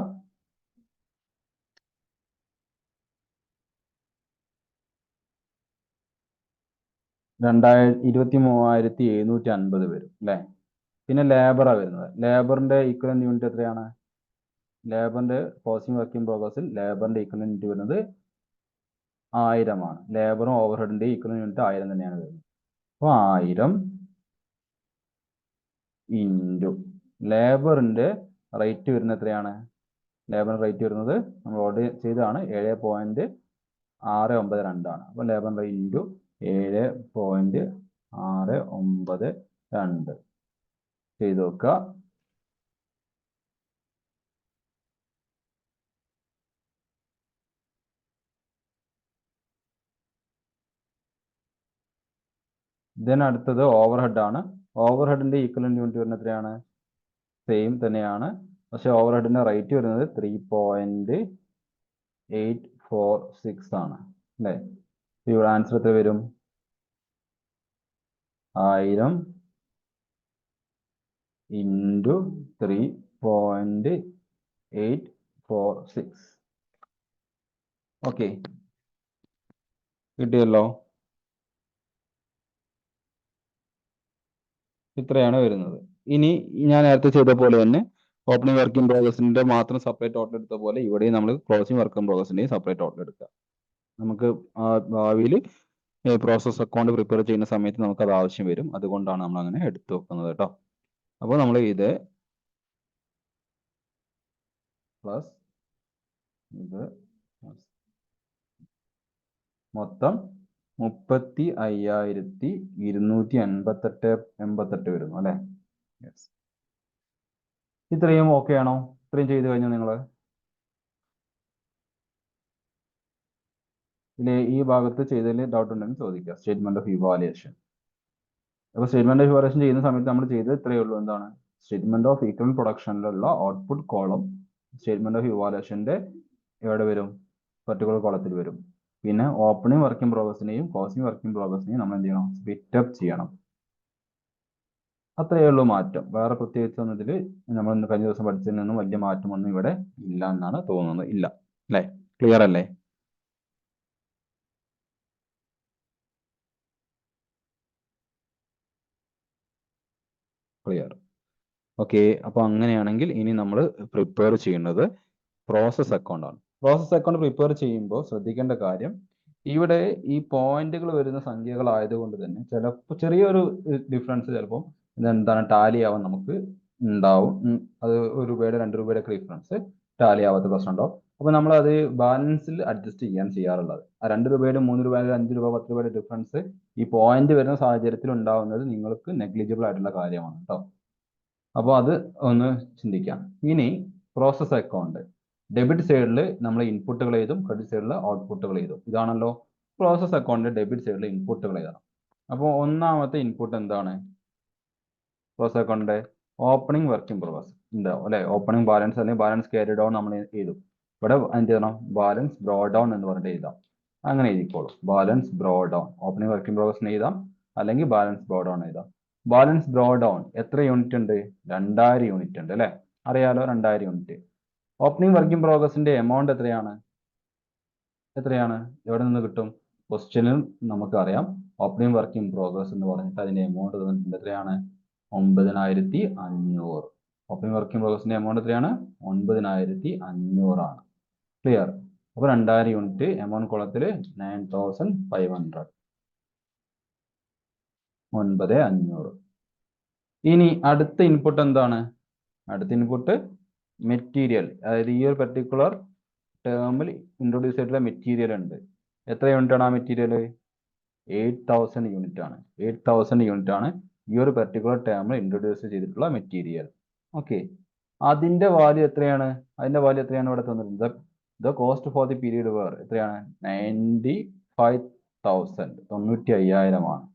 23,750 വരും അല്ലേ? പിന്നെ ലേബറാണ് വരുന്നത്. ലേബറിന്റെ ഈക്വലന്റ് യൂണിറ്റ് എത്രയാണ്? ലേബറിന്റെ ക്ലോസിംഗ് വർക്കിംഗ് പ്രോഗ്രസ്സിൽ ലേബറിന്റെ ഈക്വലന്റ് യൂണിറ്റ് വരുന്നത് 1000 ആണ്. ലേബറും ഓവർഹെഡിന്റെ ഈക്വലന്റ് യൂണിറ്റ് 1000 തന്നെയാണ് വരുന്നത്. അപ്പോൾ 1000 ഇൻറ്റു ലേബറിന്റെ റേറ്റ് വരുന്നത് എത്രയാണ്? ലേബറിന്റെ റേറ്റ് വരുന്നത് നമ്മൾ ഓൾറെഡി ചെയ്തതാണ് 7.692 ആണ്. അപ്പോൾ ലേബർ റേറ്റ് ഇൻറ്റു 7.692 ചെയ്ത് നോക്കുക. ദെൻ അടുത്തത് ഓവർഹെഡ് ആണ്. ഓവർഹെഡിന്റെ ഈക്വലന്റ് യൂണിറ്റ് വരുന്നത് എത്രയാണ്? സെയിം തന്നെയാണ്. പക്ഷെ ഓവർഹെഡിന്റെ റേറ്റ് വരുന്നത് 3.846 ആണ് അല്ലേ? ഇവിടെ ആൻസർ എത്ര വരും? 1000 ഇൻറ്റു 3.846. ഓക്കെ. കിട്ടിയല്ലോ. ഇത്രയാണ് വരുന്നത്. ഇനി ഞാൻ നേരത്തെ ചെയ്ത പോലെ തന്നെ ഓപ്പണിംഗ് വർക്കിംഗ് പ്രോഗ്രസിന്റെ മാത്രം സെപ്പറേറ്റ് ടോട്ടൽ എടുത്ത പോലെ ഇവിടെയും നമ്മൾ ക്ലോസിംഗ് വർക്കിംഗ് പ്രോഗ്രസിന്റെയും സെപ്പറേറ്റ് ടോട്ടൽ എടുക്കുക. നമുക്ക് ഭാവിയിൽ പ്രോസസ് അക്കൗണ്ട് പ്രിപ്പയർ ചെയ്യുന്ന സമയത്ത് നമുക്ക് അത് ആവശ്യം വരും. അതുകൊണ്ടാണ് നമ്മൾ അങ്ങനെ എടുത്തു വെക്കുന്നത് കേട്ടോ. അപ്പോൾ നമ്മൾ ഇത് പ്ലസ് ഇത് മൊത്തം 35,288 വരുന്നു അല്ലെ. ഇത്രയും ഓക്കെ ആണോ? ഇത്രയും ചെയ്ത് കഴിഞ്ഞു നിങ്ങൾ? പിന്നെ ഈ ഭാഗത്ത് ചെയ്തതിൽ ഡൗട്ട് ഉണ്ടെങ്കിൽ ചോദിക്കുക. Statement of evaluation. അപ്പോൾ സ്റ്റേറ്റ്മെന്റ് ഓഫ് ഇവാലുവേഷൻ ചെയ്യുന്ന സമയത്ത് നമ്മൾ ചെയ്തത് ഇത്രയേ ഉള്ളൂ. എന്താണ്? സ്റ്റേറ്റ്മെന്റ് ഓഫ് ഈക്വൽ പ്രൊഡക്ഷനിലുള്ള ഔട്ട്പുട്ട് കോളം സ്റ്റേറ്റ്മെന്റ് ഓഫ് ഇവാലുവേഷന്റെ എവിടെ വരും? പർട്ടിക്കുലർ കോളത്തിൽ വരും. പിന്നെ ഓപ്പണിംഗ് വർക്കിംഗ് പ്രോഗ്രസിനെയും ക്ലോസിംഗ് വർക്കിംഗ് പ്രോഗ്രസിനെയും നമ്മൾ എന്ത് ചെയ്യണം? സ്പ്ലിറ്റ് അപ്പ് ചെയ്യണം. അത്രയേ ഉള്ളൂ മാറ്റം. വേറെ പ്രത്യേകിച്ച് ഒന്നും ഇതിൽ നമ്മൾ കഴിഞ്ഞ ദിവസം പഠിച്ചതിൽ നിന്നും വലിയ മാറ്റമൊന്നും ഇവിടെ ഇല്ല എന്നാണ് തോന്നുന്നത്. ഇല്ല അല്ലേ? ക്ലിയർ അല്ലേ? ക്ലിയർ. ഓക്കെ. അപ്പോൾ അങ്ങനെയാണെങ്കിൽ ഇനി നമ്മൾ പ്രിപ്പയർ ചെയ്യുന്നത് പ്രോസസ് അക്കൗണ്ട് ആണ്. പ്രോസസ് അക്കൗണ്ട് പ്രിപ്പയർ ചെയ്യുമ്പോൾ ശ്രദ്ധിക്കേണ്ട കാര്യം, ഇവിടെ ഈ പോയിന്റുകൾ വരുന്ന സംഖ്യകളായതുകൊണ്ട് തന്നെ ചിലപ്പോൾ ചെറിയൊരു ഡിഫറൻസ് ചിലപ്പോൾ എന്താണ് ടാലി ആവാൻ നമുക്ക് ഉണ്ടാവും. അത് 1 രൂപയുടെ 2 രൂപയുടെ ഒക്കെ ഡിഫറൻസ് ടാലി ആവാത്ത പ്രശ്നം ഉണ്ടാവും. അപ്പോൾ നമ്മൾ അത് ബാലൻസിൽ അഡ്ജസ്റ്റ് ചെയ്യാറുള്ളത്. ആ 2 രൂപയുടെ 3 രൂപയുടെ 5 രൂപ 10 രൂപയുടെ ഡിഫറൻസ് ഈ പോയിന്റ് വരുന്ന സാഹചര്യത്തിൽ ഉണ്ടാവുന്നത് നിങ്ങൾക്ക് നെഗ്ലിജിബിൾ ആയിട്ടുള്ള കാര്യമാണ് കേട്ടോ. അപ്പോൾ അത് ഒന്ന് ചിന്തിക്കാം. ഇനി പ്രോസസ് അക്കൗണ്ട് ഡെബിറ്റ് സൈഡിൽ നമ്മൾ ഇൻപുട്ടുകൾ എഴുതും, ക്രെഡിറ്റ് സൈഡിൽ ഔട്ട്പുട്ടുകൾ എഴുതും. ഇതാണല്ലോ പ്രോസസ് അക്കൗണ്ട്. ഡെബിറ്റ് സൈഡിൽ ഇൻപുട്ടുകൾ എഴുതണം. അപ്പോൾ ഒന്നാമത്തെ ഇൻപുട്ട് എന്താണ്? പ്രോസസ് അക്കൗണ്ടിന്റെ ഓപ്പണിംഗ് വർക്കിംഗ് പ്രോഗ്രസ് ഉണ്ടാവും അല്ലെ. ഓപ്പണിംഗ് ബാലൻസ് അല്ലെങ്കിൽ ബാലൻസ് ക്യാരി ഡൗൺ നമ്മൾ എഴുതും. ഇവിടെ എന്ത് ചെയ്യണം? ബാലൻസ് ബ്രോ ഡൗൺ എന്ന് പറഞ്ഞിട്ട് എഴുതാം. അങ്ങനെ എഴുതിക്കോളൂ. Balance brought down opening working പ്രോഗ്രസിന് എഴുതാം, അല്ലെങ്കിൽ ബാലൻസ് ബ്രോ ഡൗൺ എഴുതാം. ബാലൻസ് ബ്രോ ഡൗൺ എത്ര യൂണിറ്റ് ഉണ്ട്? 2000 യൂണിറ്റ് ഉണ്ട് അല്ലെ. അറിയാലോ, 2000 യൂണിറ്റ്. ഓപ്പണിംഗ് വർക്കിംഗ് പ്രോഗ്രസിന്റെ എമൗണ്ട് എത്രയാണ്? എവിടെ നിന്ന് കിട്ടും? ക്വസ്റ്റ്യനും നമുക്കറിയാം. ഓപ്പണിംഗ് വർക്കിംഗ് പ്രോഗ്രസ് എന്ന് പറഞ്ഞിട്ട് അതിന്റെ എമൗണ്ട് തന്നിട്ടുണ്ട്. എത്രയാണ്? 9500. ഓപ്പണിംഗ് വർക്കിംഗ് പ്രോഗ്രസിന്റെ എമൗണ്ട് എത്രയാണ്? 9500 ആണ്. ക്ലിയർ. അപ്പോൾ 2000 യൂണിറ്റ് എമൗണ്ട് കോളത്തിൽ 9500. 9500. ഇനി അടുത്ത ഇൻപുട്ട് എന്താണ്? അടുത്ത ഇൻപുട്ട് മെറ്റീരിയൽ. അതായത് ഈ ഒരു പെർട്ടിക്കുലർ ടേമിൽ ഇൻട്രൊഡ്യൂസ് ചെയ്തിട്ടുള്ള മെറ്റീരിയൽ ഉണ്ട്. എത്ര യൂണിറ്റ് ആണ് ആ മെറ്റീരിയൽ? 8000 യൂണിറ്റ് ആണ്. 8000 യൂണിറ്റ് ആണ് ഈ ഒരു പെർട്ടിക്കുലർ ടേമിൽ ഇൻട്രൊഡ്യൂസ് ചെയ്തിട്ടുള്ള മെറ്റീരിയൽ. ഓക്കെ. അതിന്റെ വാല്യൂ എത്രയാണ്? ഇവിടെ തന്നിട്ടുണ്ട്. The cost for the period were എത്രയാണ്? 95,000. 95,000 ആണ്.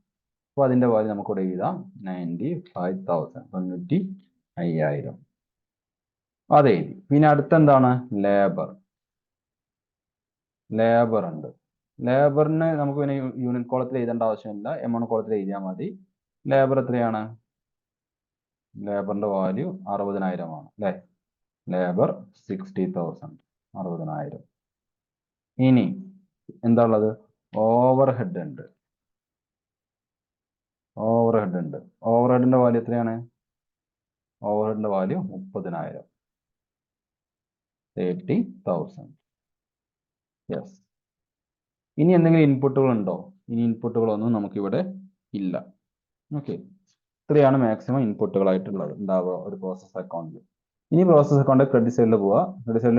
അപ്പോൾ അതിന്റെ വാല്യൂ നമുക്ക് ഇവിടെ എഴുതാം. 95,000. 95,000. അതെ. പിന്നെ അടുത്തെന്താണ്? ലേബർ ഉണ്ട്. ലേബറിന് നമുക്ക് പിന്നെ യൂണിറ്റ് കോളത്തിൽ എഴുതേണ്ട ആവശ്യമില്ല, എമൗണ്ട് കോളത്തിൽ എഴുതിയാൽ മതി. ലേബർ എത്രയാണ്? ലേബറിന്റെ വാല്യൂ 60,000 ആണ് അല്ലെ. ലേബർ 60,000. 60,000. ഇനി എന്താ ഉള്ളത്? ഓവർ ഹെഡ് ഉണ്ട്. ഓവർഹെഡിന്റെ വാല്യൂ എത്രയാണ്? ഓവർഹെഡിന്റെ വാല്യൂ 30,000. 30,000. യെസ്. ഇനി എന്തെങ്കിലും ഇൻപുട്ടുകൾ ഉണ്ടോ? ഇനി ഇൻപുട്ടുകളൊന്നും നമുക്കിവിടെ ഇല്ല. ഓക്കെ. ഇത്രയാണ് മാക്സിമം ഇൻപുട്ടുകളായിട്ടുള്ളത് ഉണ്ടാവുക ഒരു പ്രോസസ് അക്കൗണ്ടിൽ. ഇനി പ്രോസസ് അക്കൗണ്ട് ക്രെഡിറ്റ് സൈഡിൽ പോവുക. ക്രെഡിറ്റ് സൈഡിൽ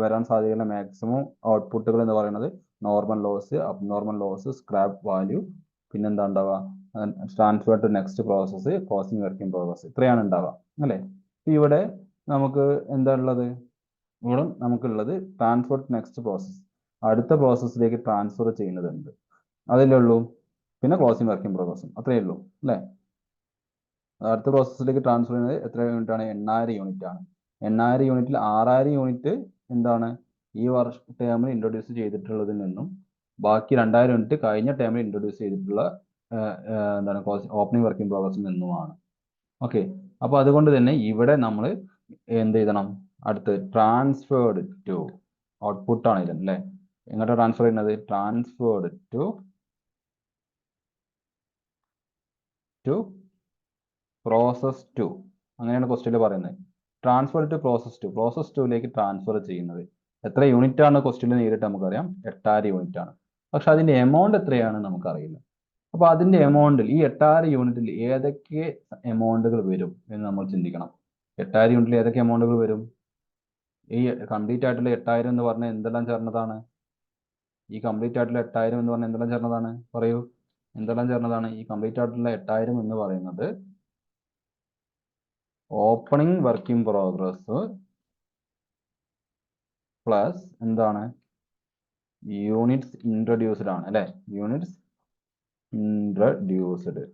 വരാൻ സാധ്യതയുള്ള മാക്സിമം ഔട്ട്പുട്ടുകൾ എന്ന് പറയുന്നത് normal loss, abnormal loss, scrap value, പിന്നെന്താ ഉണ്ടാവുക? Transfer to next process, closing working progress. ഇത്രയാണ് ഉണ്ടാവുക അല്ലേ. ഇവിടെ നമുക്ക് എന്താ ഉള്ളത്? ഇവിടെ നമുക്കുള്ളത് ട്രാൻസ്ഫർ ടു നെക്സ്റ്റ് പ്രോസസ്, അടുത്ത പ്രോസസ്സിലേക്ക് ട്രാൻസ്ഫർ ചെയ്യുന്നതുണ്ട്. അതല്ലേ ഉള്ളൂ. പിന്നെ ക്ലോസിംഗ് വർക്കിംഗ് പ്രോഗ്രസും. അത്രയേ ഉള്ളൂ അല്ലേ. അടുത്ത പ്രോസസ്സിലേക്ക് ട്രാൻസ്ഫർ ചെയ്യുന്നത് എത്ര യൂണിറ്റ് ആണ്? 8000 യൂണിറ്റ് ആണ്. 8000 യൂണിറ്റിൽ 6000 യൂണിറ്റ് എന്താണ്? ഈ ടേമിൽ ഇൻട്രൊഡ്യൂസ് ചെയ്തിട്ടുള്ളതിൽ നിന്നും ബാക്കി 2000 യൂണിറ്റ് കഴിഞ്ഞ ടേമിൽ ഇൻട്രൊഡ്യൂസ് ചെയ്തിട്ടുള്ള എന്താണ് ഓപ്പണിംഗ് വർക്കിംഗ് പ്രോഗ്രസിൽ നിന്നുമാണ്. ഓക്കെ. അപ്പോൾ അതുകൊണ്ട് തന്നെ ഇവിടെ നമ്മൾ എന്ത് എഴുതണം? അടുത്ത് ട്രാൻസ്ഫേർഡ് ടു ഔട്ട്പുട്ട് ആണ് ഇത് അല്ലേ. എങ്ങോട്ടാണ് ട്രാൻസ്ഫർ ചെയ്യുന്നത്? Transferred to process 2. അങ്ങനെയാണ് ക്വസ്റ്റ്യനിൽ പറയുന്നത്. ട്രാൻസ്ഫർ ടു പ്രോസസ് 2ലേക്ക് ട്രാൻസ്ഫർ ചെയ്യുന്നത് എത്ര യൂണിറ്റ് ആണ്? ക്വസ്റ്റ്യനിൽ നേരിട്ട് നമുക്കറിയാം 8000 യൂണിറ്റ് ആണ്. പക്ഷെ അതിന്റെ എമൗണ്ട് എത്രയാണ് നമുക്കറിയില്ല. അപ്പോൾ അതിന്റെ എമൗണ്ടിൽ ഈ 8000 യൂണിറ്റിൽ ഏതൊക്കെ എമൗണ്ടുകൾ വരും എന്ന് നമ്മൾ ചിന്തിക്കണം. 8000 യൂണിറ്റിൽ ഏതൊക്കെ എമൗണ്ടുകൾ വരും? ഈ കംപ്ലീറ്റ് ആയിട്ടുള്ള 8000 എന്ന് പറഞ്ഞാൽ എന്തെല്ലാം ചേർന്നതാണ്? ഈ കംപ്ലീറ്റ് ആയിട്ടുള്ള 8000 എന്ന് പറഞ്ഞാൽ എന്തെല്ലാം ചേർന്നതാണ്? പറയൂ, എന്തെല്ലാം ചേർന്നതാണ്? ഈ കംപ്ലീറ്റ് ആയിട്ടുള്ള 8000 എന്ന് പറയുന്നത് opening work in progress plus എന്താണ്? യൂണിറ്റ്സ് ഇൻട്രൊഡ്യൂസ്ഡ് ആണ് അല്ലെ? യൂണിറ്റ്സ് ഇൻട്രൊഡ്യൂസ്ഡ്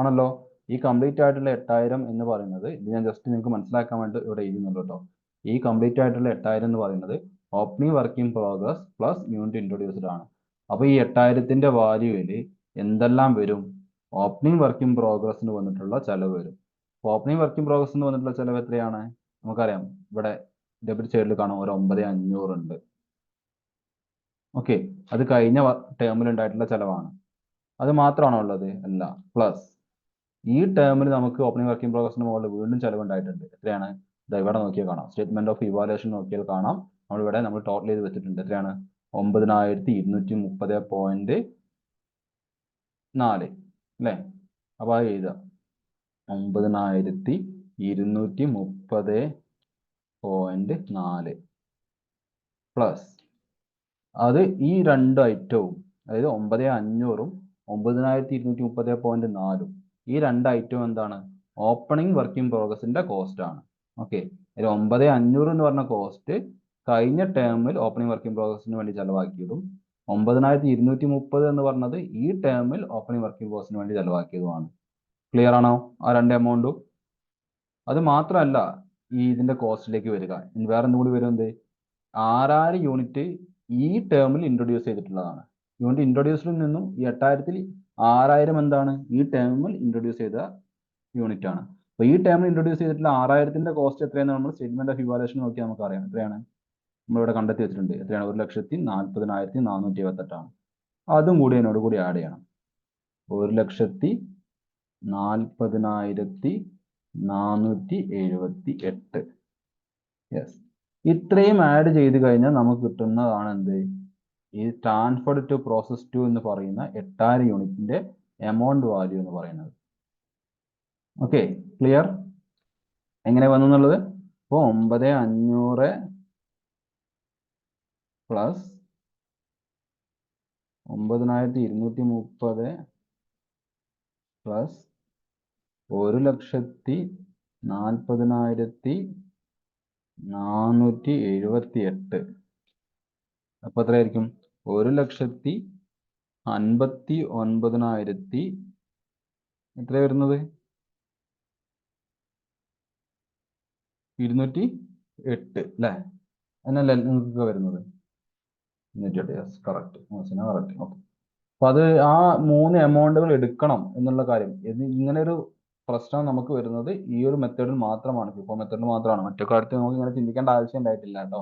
ആണല്ലോ. ഈ കംപ്ലീറ്റ് ആയിട്ടുള്ള 8000 എന്ന് പറയുന്നത്, ഇത് ഞാൻ ജസ്റ്റ് നിങ്ങൾക്ക് മനസ്സിലാക്കാൻ വേണ്ടി ഇവിടെ എഴുതുന്നുള്ളൂ കേട്ടോ. ഈ കംപ്ലീറ്റ് ആയിട്ടുള്ള 8000 എന്ന് പറയുന്നത് opening work in progress plus unit introduced ആണ്. അപ്പൊ ഈ 8000ന്റെ വാല്യൂവിൽ എന്തെല്ലാം വരും? ഓപ്പണിംഗ് വർക്ക് ഇൻ പ്രോഗ്രസിന് വന്നിട്ടുള്ള ചെലവ് വരും. ഓപ്പണിംഗ് വർക്ക് ഇൻ പ്രോഗ്രസിന് വന്നിട്ടുള്ള ചെലവ് എത്രയാണ്? നമുക്കറിയാം, ഇവിടെ ഡെബിറ്റ് സൈഡിൽ കാണാം ഒരു 9500 ഉണ്ട്. ഓക്കെ, അത് കഴിഞ്ഞ ടേമിൽ ഉണ്ടായിട്ടുള്ള ചെലവാണ്. അത് മാത്രമാണോ ഉള്ളത്? അല്ല, പ്ലസ് ഈ ടേമിൽ നമുക്ക് ഓപ്പണിംഗ് വർക്ക് ഇൻ പ്രോഗ്രസിന് മുകളിൽ വീണ്ടും ചെലവുണ്ടായിട്ടുണ്ട്. എത്രയാണ്? ഇവിടെ നോക്കിയാൽ കാണാം, സ്റ്റേറ്റ്മെന്റ് ഓഫ് ഇവാലുവേഷൻ നോക്കിയാൽ കാണാം. നമ്മൾ ടോട്ടൽ ചെയ്ത് വെച്ചിട്ടുണ്ട്. എത്രയാണ്? 9230.4 അല്ലേ? അപ്പൊ അത് എഴുതുക, 9230.4 പ്ലസ് അത് ഈ രണ്ട് ഐറ്റവും, അതായത് 9500ഉം 9230.4 ഈ രണ്ട് ഐറ്റവും എന്താണ്? ഓപ്പണിംഗ് വർക്ക് ഇൻ പ്രോഗ്രസിന്റെ കോസ്റ്റ് ആണ്. ഓക്കെ, അതിൽ 9500 എന്ന് പറഞ്ഞ കോസ്റ്റ് കഴിഞ്ഞ ടേമിൽ ഓപ്പണിംഗ് വർക്ക് ഇൻ പ്രോഗ്രസിന് വേണ്ടി ചെലവാക്കിയതും 9230 എന്ന് പറഞ്ഞത് ഈ ടേമിൽ ഓപ്പണിംഗ് വർക്ക് ഇൻ പ്രോഗ്രസിന് വേണ്ടി ചെലവാക്കിയതുമാണ്. ക്ലിയർ ആണോ ആ രണ്ട് എമൗണ്ടും? അത് മാത്രമല്ല, ഈ ഇതിന്റെ കോസ്റ്റിലേക്ക് വരിക വേറെ എന്തും കൂടി വരും. എന്ത്? 6000 യൂണിറ്റ് ഈ ടേമിൽ ഇൻട്രൊഡ്യൂസ് ചെയ്തിട്ടുള്ളതാണ്. യൂണിറ്റ് ഇൻട്രൊഡ്യൂസിൽ നിന്നും ഈ 8000ൽ 6000 എന്താണ്? ഈ ടേമിൽ ഇൻട്രൊഡ്യൂസ് ചെയ്ത യൂണിറ്റ് ആണ്. അപ്പൊ ഈ ടേമിൽ ഇൻട്രൊഡ്യൂസ് ചെയ്തിട്ടുള്ള 6000ത്തിന്റെ കോസ്റ്റ് എത്രയാണ്? നമ്മൾ സ്റ്റേറ്റ്മെന്റ് ഓഫ് ഇവാലുവേഷൻ നോക്കിയാൽ നമുക്ക് അറിയാം. എത്രയാണ്? നമ്മളിവിടെ കണ്ടെത്തി വെച്ചിട്ടുണ്ട്. എത്രയാണ്? 1,40,478 ആണ്. അതും കൂടി അതിനോട് കൂടി ആഡ് ചെയ്യണം. 1,40,478. യെസ്, ഇത്രയും ആഡ് ചെയ്ത് കഴിഞ്ഞാൽ നമുക്ക് കിട്ടുന്നതാണ് എന്ത്? ഈ ട്രാൻസ്ഫർഡ് ടു പ്രോസസ് 2 എന്ന് പറയുന്ന 8000 യൂണിറ്റിന്റെ എമൗണ്ട് വാല്യൂ എന്ന് പറയുന്നത്. Okay, clear? എങ്ങനെ വന്നു എന്നുള്ളത്? അപ്പോൾ 9500 പ്ലസ് 9230 പ്ലസ് 1,40,478. അപ്പൊ എത്രയായിരിക്കും? 1,59,000 എത്ര വരുന്നത്? 208 അല്ലേ? എന്നല്ലേ നിങ്ങൾക്ക് വരുന്നത്? 208. Yes, correct. കറക്റ്റ്. ഓക്കെ, അപ്പൊ അത് ആ 3 എമൗണ്ടുകൾ എടുക്കണം എന്നുള്ള കാര്യം, ഇങ്ങനെ ഒരു പ്രശ്നം നമുക്ക് വരുന്നത് ഈ ഒരു മെത്തേഡിൽ മാത്രമാണ്, FIFO മെത്തേഡിൽ മാത്രമാണ്. മറ്റു കാര്യത്തിൽ നമുക്ക് ഇങ്ങനെ ചിന്തിക്കേണ്ട ആവശ്യം ഉണ്ടായിട്ടില്ല കേട്ടോ.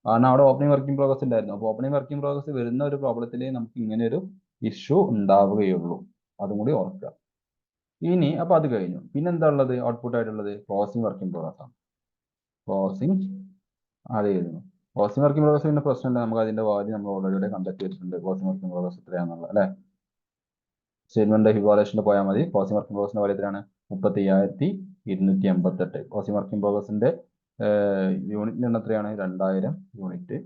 കാരണം അവിടെ ഓപ്പണിംഗ് വർക്കിംഗ് പ്രോഗ്രസ് ഉണ്ടായിരുന്നു. അപ്പോൾ ഓപ്പണിംഗ് വർക്കിംഗ് പ്രോഗ്രസ് വരുന്ന ഒരു പ്രോബ്ലത്തിലേ നമുക്ക് ഇങ്ങനെ ഒരു ഇഷ്യൂ ഉണ്ടാവുകയുള്ളൂ. അതും കൂടി ഓർക്കുക. ഇനി അപ്പൊ അത് കഴിഞ്ഞു. പിന്നെ എന്താ ഉള്ളത്? ഔട്ട്പുട്ട് ആയിട്ടുള്ളത് ക്ലോസിംഗ് വർക്കിംഗ് പ്രോഗ്രസ് ആണ്. ക്ലോസിംഗ് അത് എഴുതുന്നു. ക്ലോസിംഗ് വർക്കിംഗ് പ്രോഗ്രസ് പിന്നെ പ്രശ്നമില്ല, നമുക്ക് അതിന്റെ വാല്യൂ നമ്മൾ ഓൾറെഡി കണ്ടെത്തി വെച്ചിട്ടുണ്ട്. ക്ലോസിംഗ് വർക്കിംഗ് പ്രോഗ്രസ് എത്രയാണെന്നുള്ളത് അല്ലെ? സ്റ്റേറ്റ്മെന്റ് ഓഫ് ഇവാലുവേഷന് പോയാൽ മതി. ക്ലോസിംഗ് വർക്കിംഗ് പ്രോഗ്രസിന്റെ വാല്യൂ എത്രയാണ്? 35,288. ക്ലോസിംഗ് വർക്കിംഗ് പ്രോഗ്രസിന്റെ യൂണിറ്റിന്റെ എണ്ണം എത്രയാണ്? 2000 യൂണിറ്റ്.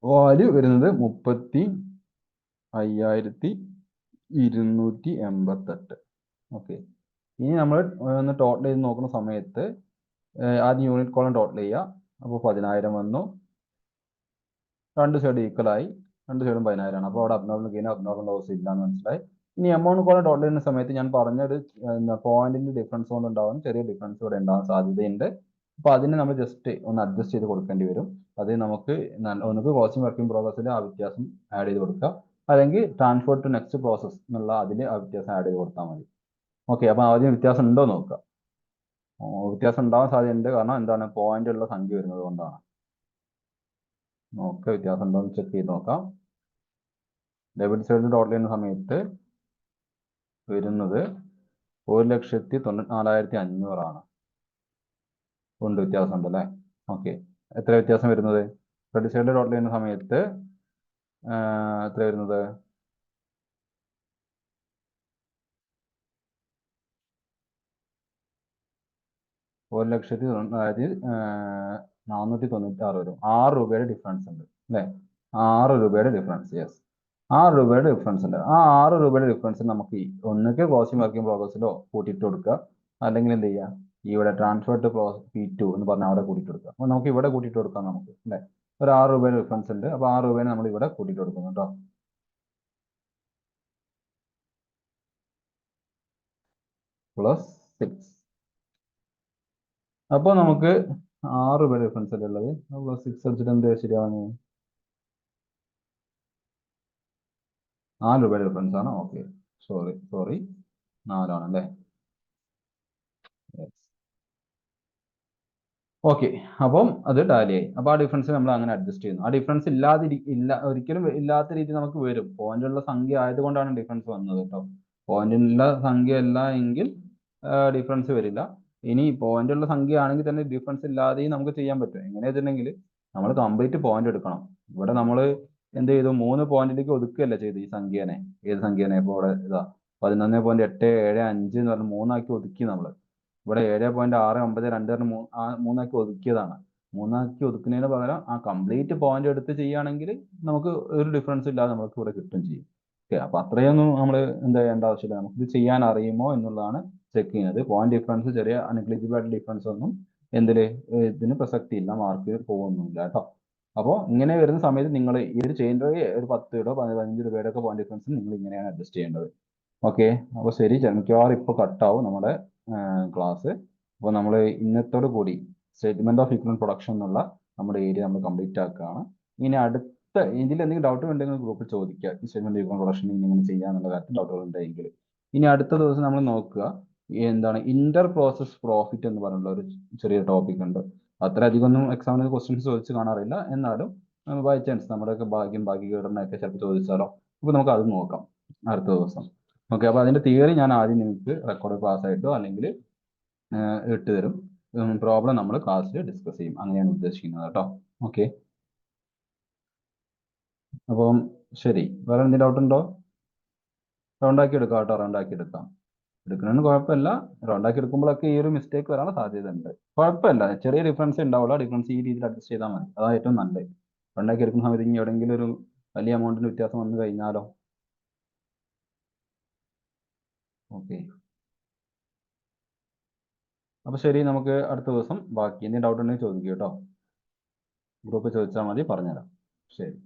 വാല്യൂ വരുന്നത് 35,288. ഓക്കെ, ഇനി നമ്മൾ ഒന്ന് ടോട്ടൽ ചെയ്ത് നോക്കുന്ന സമയത്ത് ആദ്യം യൂണിറ്റ് കോളം ടോട്ടൽ ചെയ്യുക. അപ്പോൾ 10,000 വന്നു. രണ്ട് സൈഡ് ഈക്വൽ ആയി, രണ്ട് സൈഡും 10,000 ആണ്. അപ്പോൾ അവിടെ അബ്നോർമൽ ഗെയിൻ അബ്നോർമൽ ലോസ് ഇല്ലാന്ന് മനസ്സിലായി. ഇനി എമൗണ്ട് കോളം ടോട്ടൽ ചെയ്യുന്ന സമയത്ത് ഞാൻ പറഞ്ഞൊരു പോയിന്റിന്റെ ഡിഫറൻസ് കൊണ്ട് ഉണ്ടാവുന്ന ചെറിയ ഡിഫറൻസ് ഇവിടെ ഉണ്ടാവാൻ സാധ്യതയുണ്ട്. അപ്പോൾ അതിന് നമ്മൾ ജസ്റ്റ് ഒന്ന് അഡ്ജസ്റ്റ് ചെയ്ത് കൊടുക്കേണ്ടി വരും. അത് നമുക്ക് ഒന്നുകിൽ ക്ലോസിംഗ് വർക്കിംഗ് പ്രോഗ്രസ്സിൽ ആ വ്യത്യാസം ആഡ് ചെയ്ത് കൊടുക്കുക, അല്ലെങ്കിൽ ട്രാൻസ്ഫർ ടു നെക്സ്റ്റ് പ്രോസസ് എന്നുള്ള അതിൽ ആ വ്യത്യാസം ആഡ് ചെയ്ത് കൊടുത്താൽ മതി. ഓക്കെ, അപ്പോൾ ആദ്യം വ്യത്യാസം ഉണ്ടോ നോക്കുക. വ്യത്യാസം ഉണ്ടാവാൻ സാധ്യതയുണ്ട്, കാരണം എന്താണ്? പോയിന്റ് ഉള്ള സംഖ്യ വരുന്നത് കൊണ്ടാണ്. നോക്കുക, വ്യത്യാസം ഉണ്ടോ എന്ന് ചെക്ക് ചെയ്ത് നോക്കാം. ഡെബിറ്റ് സൈഡിൽ ടോട്ടൽ ചെയ്യുന്ന സമയത്ത് വരുന്നത് 1,94,500 ആണ്. ഉണ്ട്, വ്യത്യാസം ഉണ്ട് അല്ലേ? ഓക്കെ, എത്ര വ്യത്യാസം വരുന്നത്? ക്രെഡിറ്റ് സൈഡിൽ ടോട്ടൽ ചെയ്യുന്ന സമയത്ത് എത്ര വരുന്നത്? അതായത് 496 വരും. 6 രൂപയുടെ ഡിഫറൻസ് ഉണ്ട് അല്ലേ? 6 രൂപയുടെ ഡിഫറൻസ്, യെസ്, 6 രൂപയുടെ ഡിഫറൻസ് ഉണ്ട്. ആ 6 രൂപയുടെ ഡിഫറൻസ് നമുക്ക് ഒന്നുകിൽ ക്ലോസിംഗ് വർക്കിംഗ് പ്രോഗ്രസ്സിലോ കൂട്ടിയിട്ട് കൊടുക്കുക, അല്ലെങ്കിൽ എന്ത് ചെയ്യുക, ഇവിടെ ട്രാൻസ്ഫർ ടു P2 എന്ന് പറഞ്ഞാൽ അവിടെ കൂട്ടിയിട്ട് കൊടുക്കുക. അപ്പോൾ നമുക്ക് ഇവിടെ കൂട്ടിയിട്ട് കൊടുക്കാം നമുക്ക് അല്ലേ? ഒരു 6 രൂപയുടെ ഡിഫറൻസ് ഉണ്ട്. അപ്പോൾ 6 രൂപേനെ നമ്മൾ ഇവിടെ കൂട്ടിയിട്ട് കൊടുക്കുന്നു കേട്ടോ. +6. അപ്പോൾ നമുക്ക് 6 രൂപയുടെ ഡിഫറൻസ് അല്ലേ ഉള്ളത്? +6 അടിച്ചിട്ട് എന്ത് ശരിയാവുന്നത്? 4 രൂപയുടെ ഡിഫറൻസ് ആണ്. ഓക്കെ, സോറി 4 അല്ലേ? ഓക്കെ, അപ്പം അത് ടാലി ആയി. അപ്പോൾ ആ ഡിഫറൻസ് നമ്മൾ അങ്ങനെ അഡ്ജസ്റ്റ് ചെയ്യുന്നു. ആ ഡിഫറൻസ് ഒരിക്കലും ഇല്ലാത്ത രീതി നമുക്ക് വരും. പോയിന്റുള്ള സംഖ്യ ആയതുകൊണ്ടാണ് ഡിഫറൻസ് വന്നത് കേട്ടോ. പോയിന്റുള്ള സംഖ്യ അല്ല എങ്കിൽ ഡിഫറൻസ് വരില്ല. ഇനി പോയിന്റുള്ള സംഖ്യ ആണെങ്കിൽ തന്നെ ഡിഫറൻസ് ഇല്ലാതെയും നമുക്ക് ചെയ്യാൻ പറ്റും. എങ്ങനെ വെച്ചിട്ടുണ്ടെങ്കിൽ നമ്മൾ കംപ്ലീറ്റ് പോയിന്റ് എടുക്കണം. ഇവിടെ നമ്മൾ എന്ത് ചെയ്തു, 3 പോയിന്റിലേക്ക് ഒതുക്കുകയല്ല ചെയ്തു ഈ സംഖ്യനെ. ഏത് സംഖ്യനെ? ഇപ്പോൾ ഇവിടെ ഇതാ 11.875 എന്ന് പറഞ്ഞ് 3 ഒതുക്കി നമ്മൾ. ഇവിടെ 7.692 മൂന്നാക്കി ഒതുക്കിയതാണ്. മൂന്നാക്കി ഒതുക്കുന്നതിന് പകരം ആ കംപ്ലീറ്റ് പോയിന്റ് എടുത്ത് ചെയ്യുകയാണെങ്കിൽ നമുക്ക് ഒരു ഡിഫറൻസ് ഇല്ലാതെ നമുക്ക് ഇവിടെ കിട്ടും ചെയ്യും. ഓക്കെ, അപ്പൊ അത്രയൊന്നും നമ്മൾ എന്താ ചെയ്യേണ്ട ആവശ്യമില്ല. നമുക്ക് ഇത് ചെയ്യാൻ അറിയുമോ എന്നുള്ളതാണ് ചെക്ക് ചെയ്യുന്നത്. പോയിന്റ് ഡിഫറൻസ്, ചെറിയ അൺനെഗ്ലിജിബിൾ ആയിട്ട് ഡിഫറൻസ് ഒന്നും ഇതിന് പ്രസക്തി ഇല്ല, മാർക്ക് പോകുന്നില്ല കേട്ടോ. അപ്പോൾ ഇങ്ങനെ വരുന്ന സമയത്ത് നിങ്ങൾ ഈ ഒരു ചെയിൻ ഒരു 10 രൂപ 15 രൂപയുടെ ഒക്കെ പോയിന്റ് ഡിഫറൻസ് നിങ്ങൾ ഇങ്ങനെയാണ് അഡ്ജസ്റ്റ് ചെയ്യേണ്ടത്. ഓക്കെ, അപ്പോൾ ശരി, മിക്കവാറും ഇപ്പോൾ കട്ടാവും നമ്മുടെ ക്ലാസ്. അപ്പോൾ നമ്മൾ ഇന്നത്തോട് കൂടി സ്റ്റേറ്റ്മെന്റ് ഓഫ് ഈക്വൽ പ്രൊഡക്ഷൻ എന്നുള്ള നമ്മുടെ ഏരിയ നമ്മൾ കംപ്ലീറ്റ് ആക്കുകയാണ്. ഇനി ഇതിൽ എന്തെങ്കിലും ഡൗട്ട് ഉണ്ടെങ്കിൽ ഗ്രൂപ്പിൽ ചോദിക്കുക. സ്റ്റേറ്റ്മെന്റ് ഈക്വൽ പ്രൊഡക്ഷൻ ഇങ്ങനെ ചെയ്യാന്നുള്ള കാര്യത്തിൽ ഡൗട്ടുകൾ ഉണ്ടെങ്കിൽ. ഇനി അടുത്ത ദിവസം നമ്മൾ നോക്കുക എന്താണ് ഇന്റർ പ്രോസസ് പ്രോഫിറ്റ് എന്ന് പറഞ്ഞുള്ള ഒരു ചെറിയ ടോപ്പിക് ഉണ്ട്. അത്ര അധികമൊന്നും എക്സാമിന് ക്വസ്റ്റ്യൻസ് ചോദിച്ച് കാണാറില്ല, എന്നാലും ബൈ ചാൻസ് നമ്മുടെയൊക്കെ ഭാഗ്യഘടനയൊക്കെ ചിലപ്പോൾ ചോദിച്ചാലോ. അപ്പോൾ നമുക്ക് അത് നോക്കാം അടുത്ത ദിവസം. ഓക്കെ, അപ്പോൾ അതിന്റെ തിയറി ഞാൻ ആദ്യം നിങ്ങൾക്ക് റെക്കോർഡ് ക്ലാസ് ആയിട്ടോ അല്ലെങ്കിൽ ഇട്ട് തരും. പ്രോബ്ലം നമ്മൾ ക്ലാസ്സിൽ ഡിസ്കസ് ചെയ്യും. അങ്ങനെയാണ് ഉദ്ദേശിക്കുന്നത് കേട്ടോ. ഓക്കെ, അപ്പം ശരി, വേറെ എന്തെങ്കിലും ഡൗട്ട് ഉണ്ടോ? റൗണ്ടാക്കി എടുക്കാം കേട്ടോ, റൗണ്ടാക്കി എടുക്കാം. എടുക്കണമെന്ന് കുഴപ്പമില്ല. റൗണ്ടാക്കി എടുക്കുമ്പോഴൊക്കെ ഈ ഒരു മിസ്റ്റേക്ക് വരാനുള്ള സാധ്യത ഉണ്ട്. കുഴപ്പമില്ല, ചെറിയ ഡിഫറൻസ് ഉണ്ടാവുള്ളൂ. ഡിഫറൻസ് ഈ രീതിയിൽ അഡ്ജസ്റ്റ് ചെയ്താൽ മതി, അതാണ് ഏറ്റവും നല്ലത്. റൗണ്ടാക്കി എടുക്കുന്ന സമയത്ത് ഇനി എവിടെയെങ്കിലും ഒരു വലിയ എമൗണ്ടിന് വ്യത്യാസം വന്നു കഴിഞ്ഞാലോ. ഓക്കെ, അപ്പോൾ ശരി, നമുക്ക് അടുത്ത ദിവസം ബാക്കി എന്തെങ്കിലും ഡൗട്ട് ഉണ്ടെങ്കിൽ ചോദിക്കും കേട്ടോ. ഗ്രൂപ്പ് ചോദിച്ചാൽ മതി, പറഞ്ഞുതരാം. ശരി.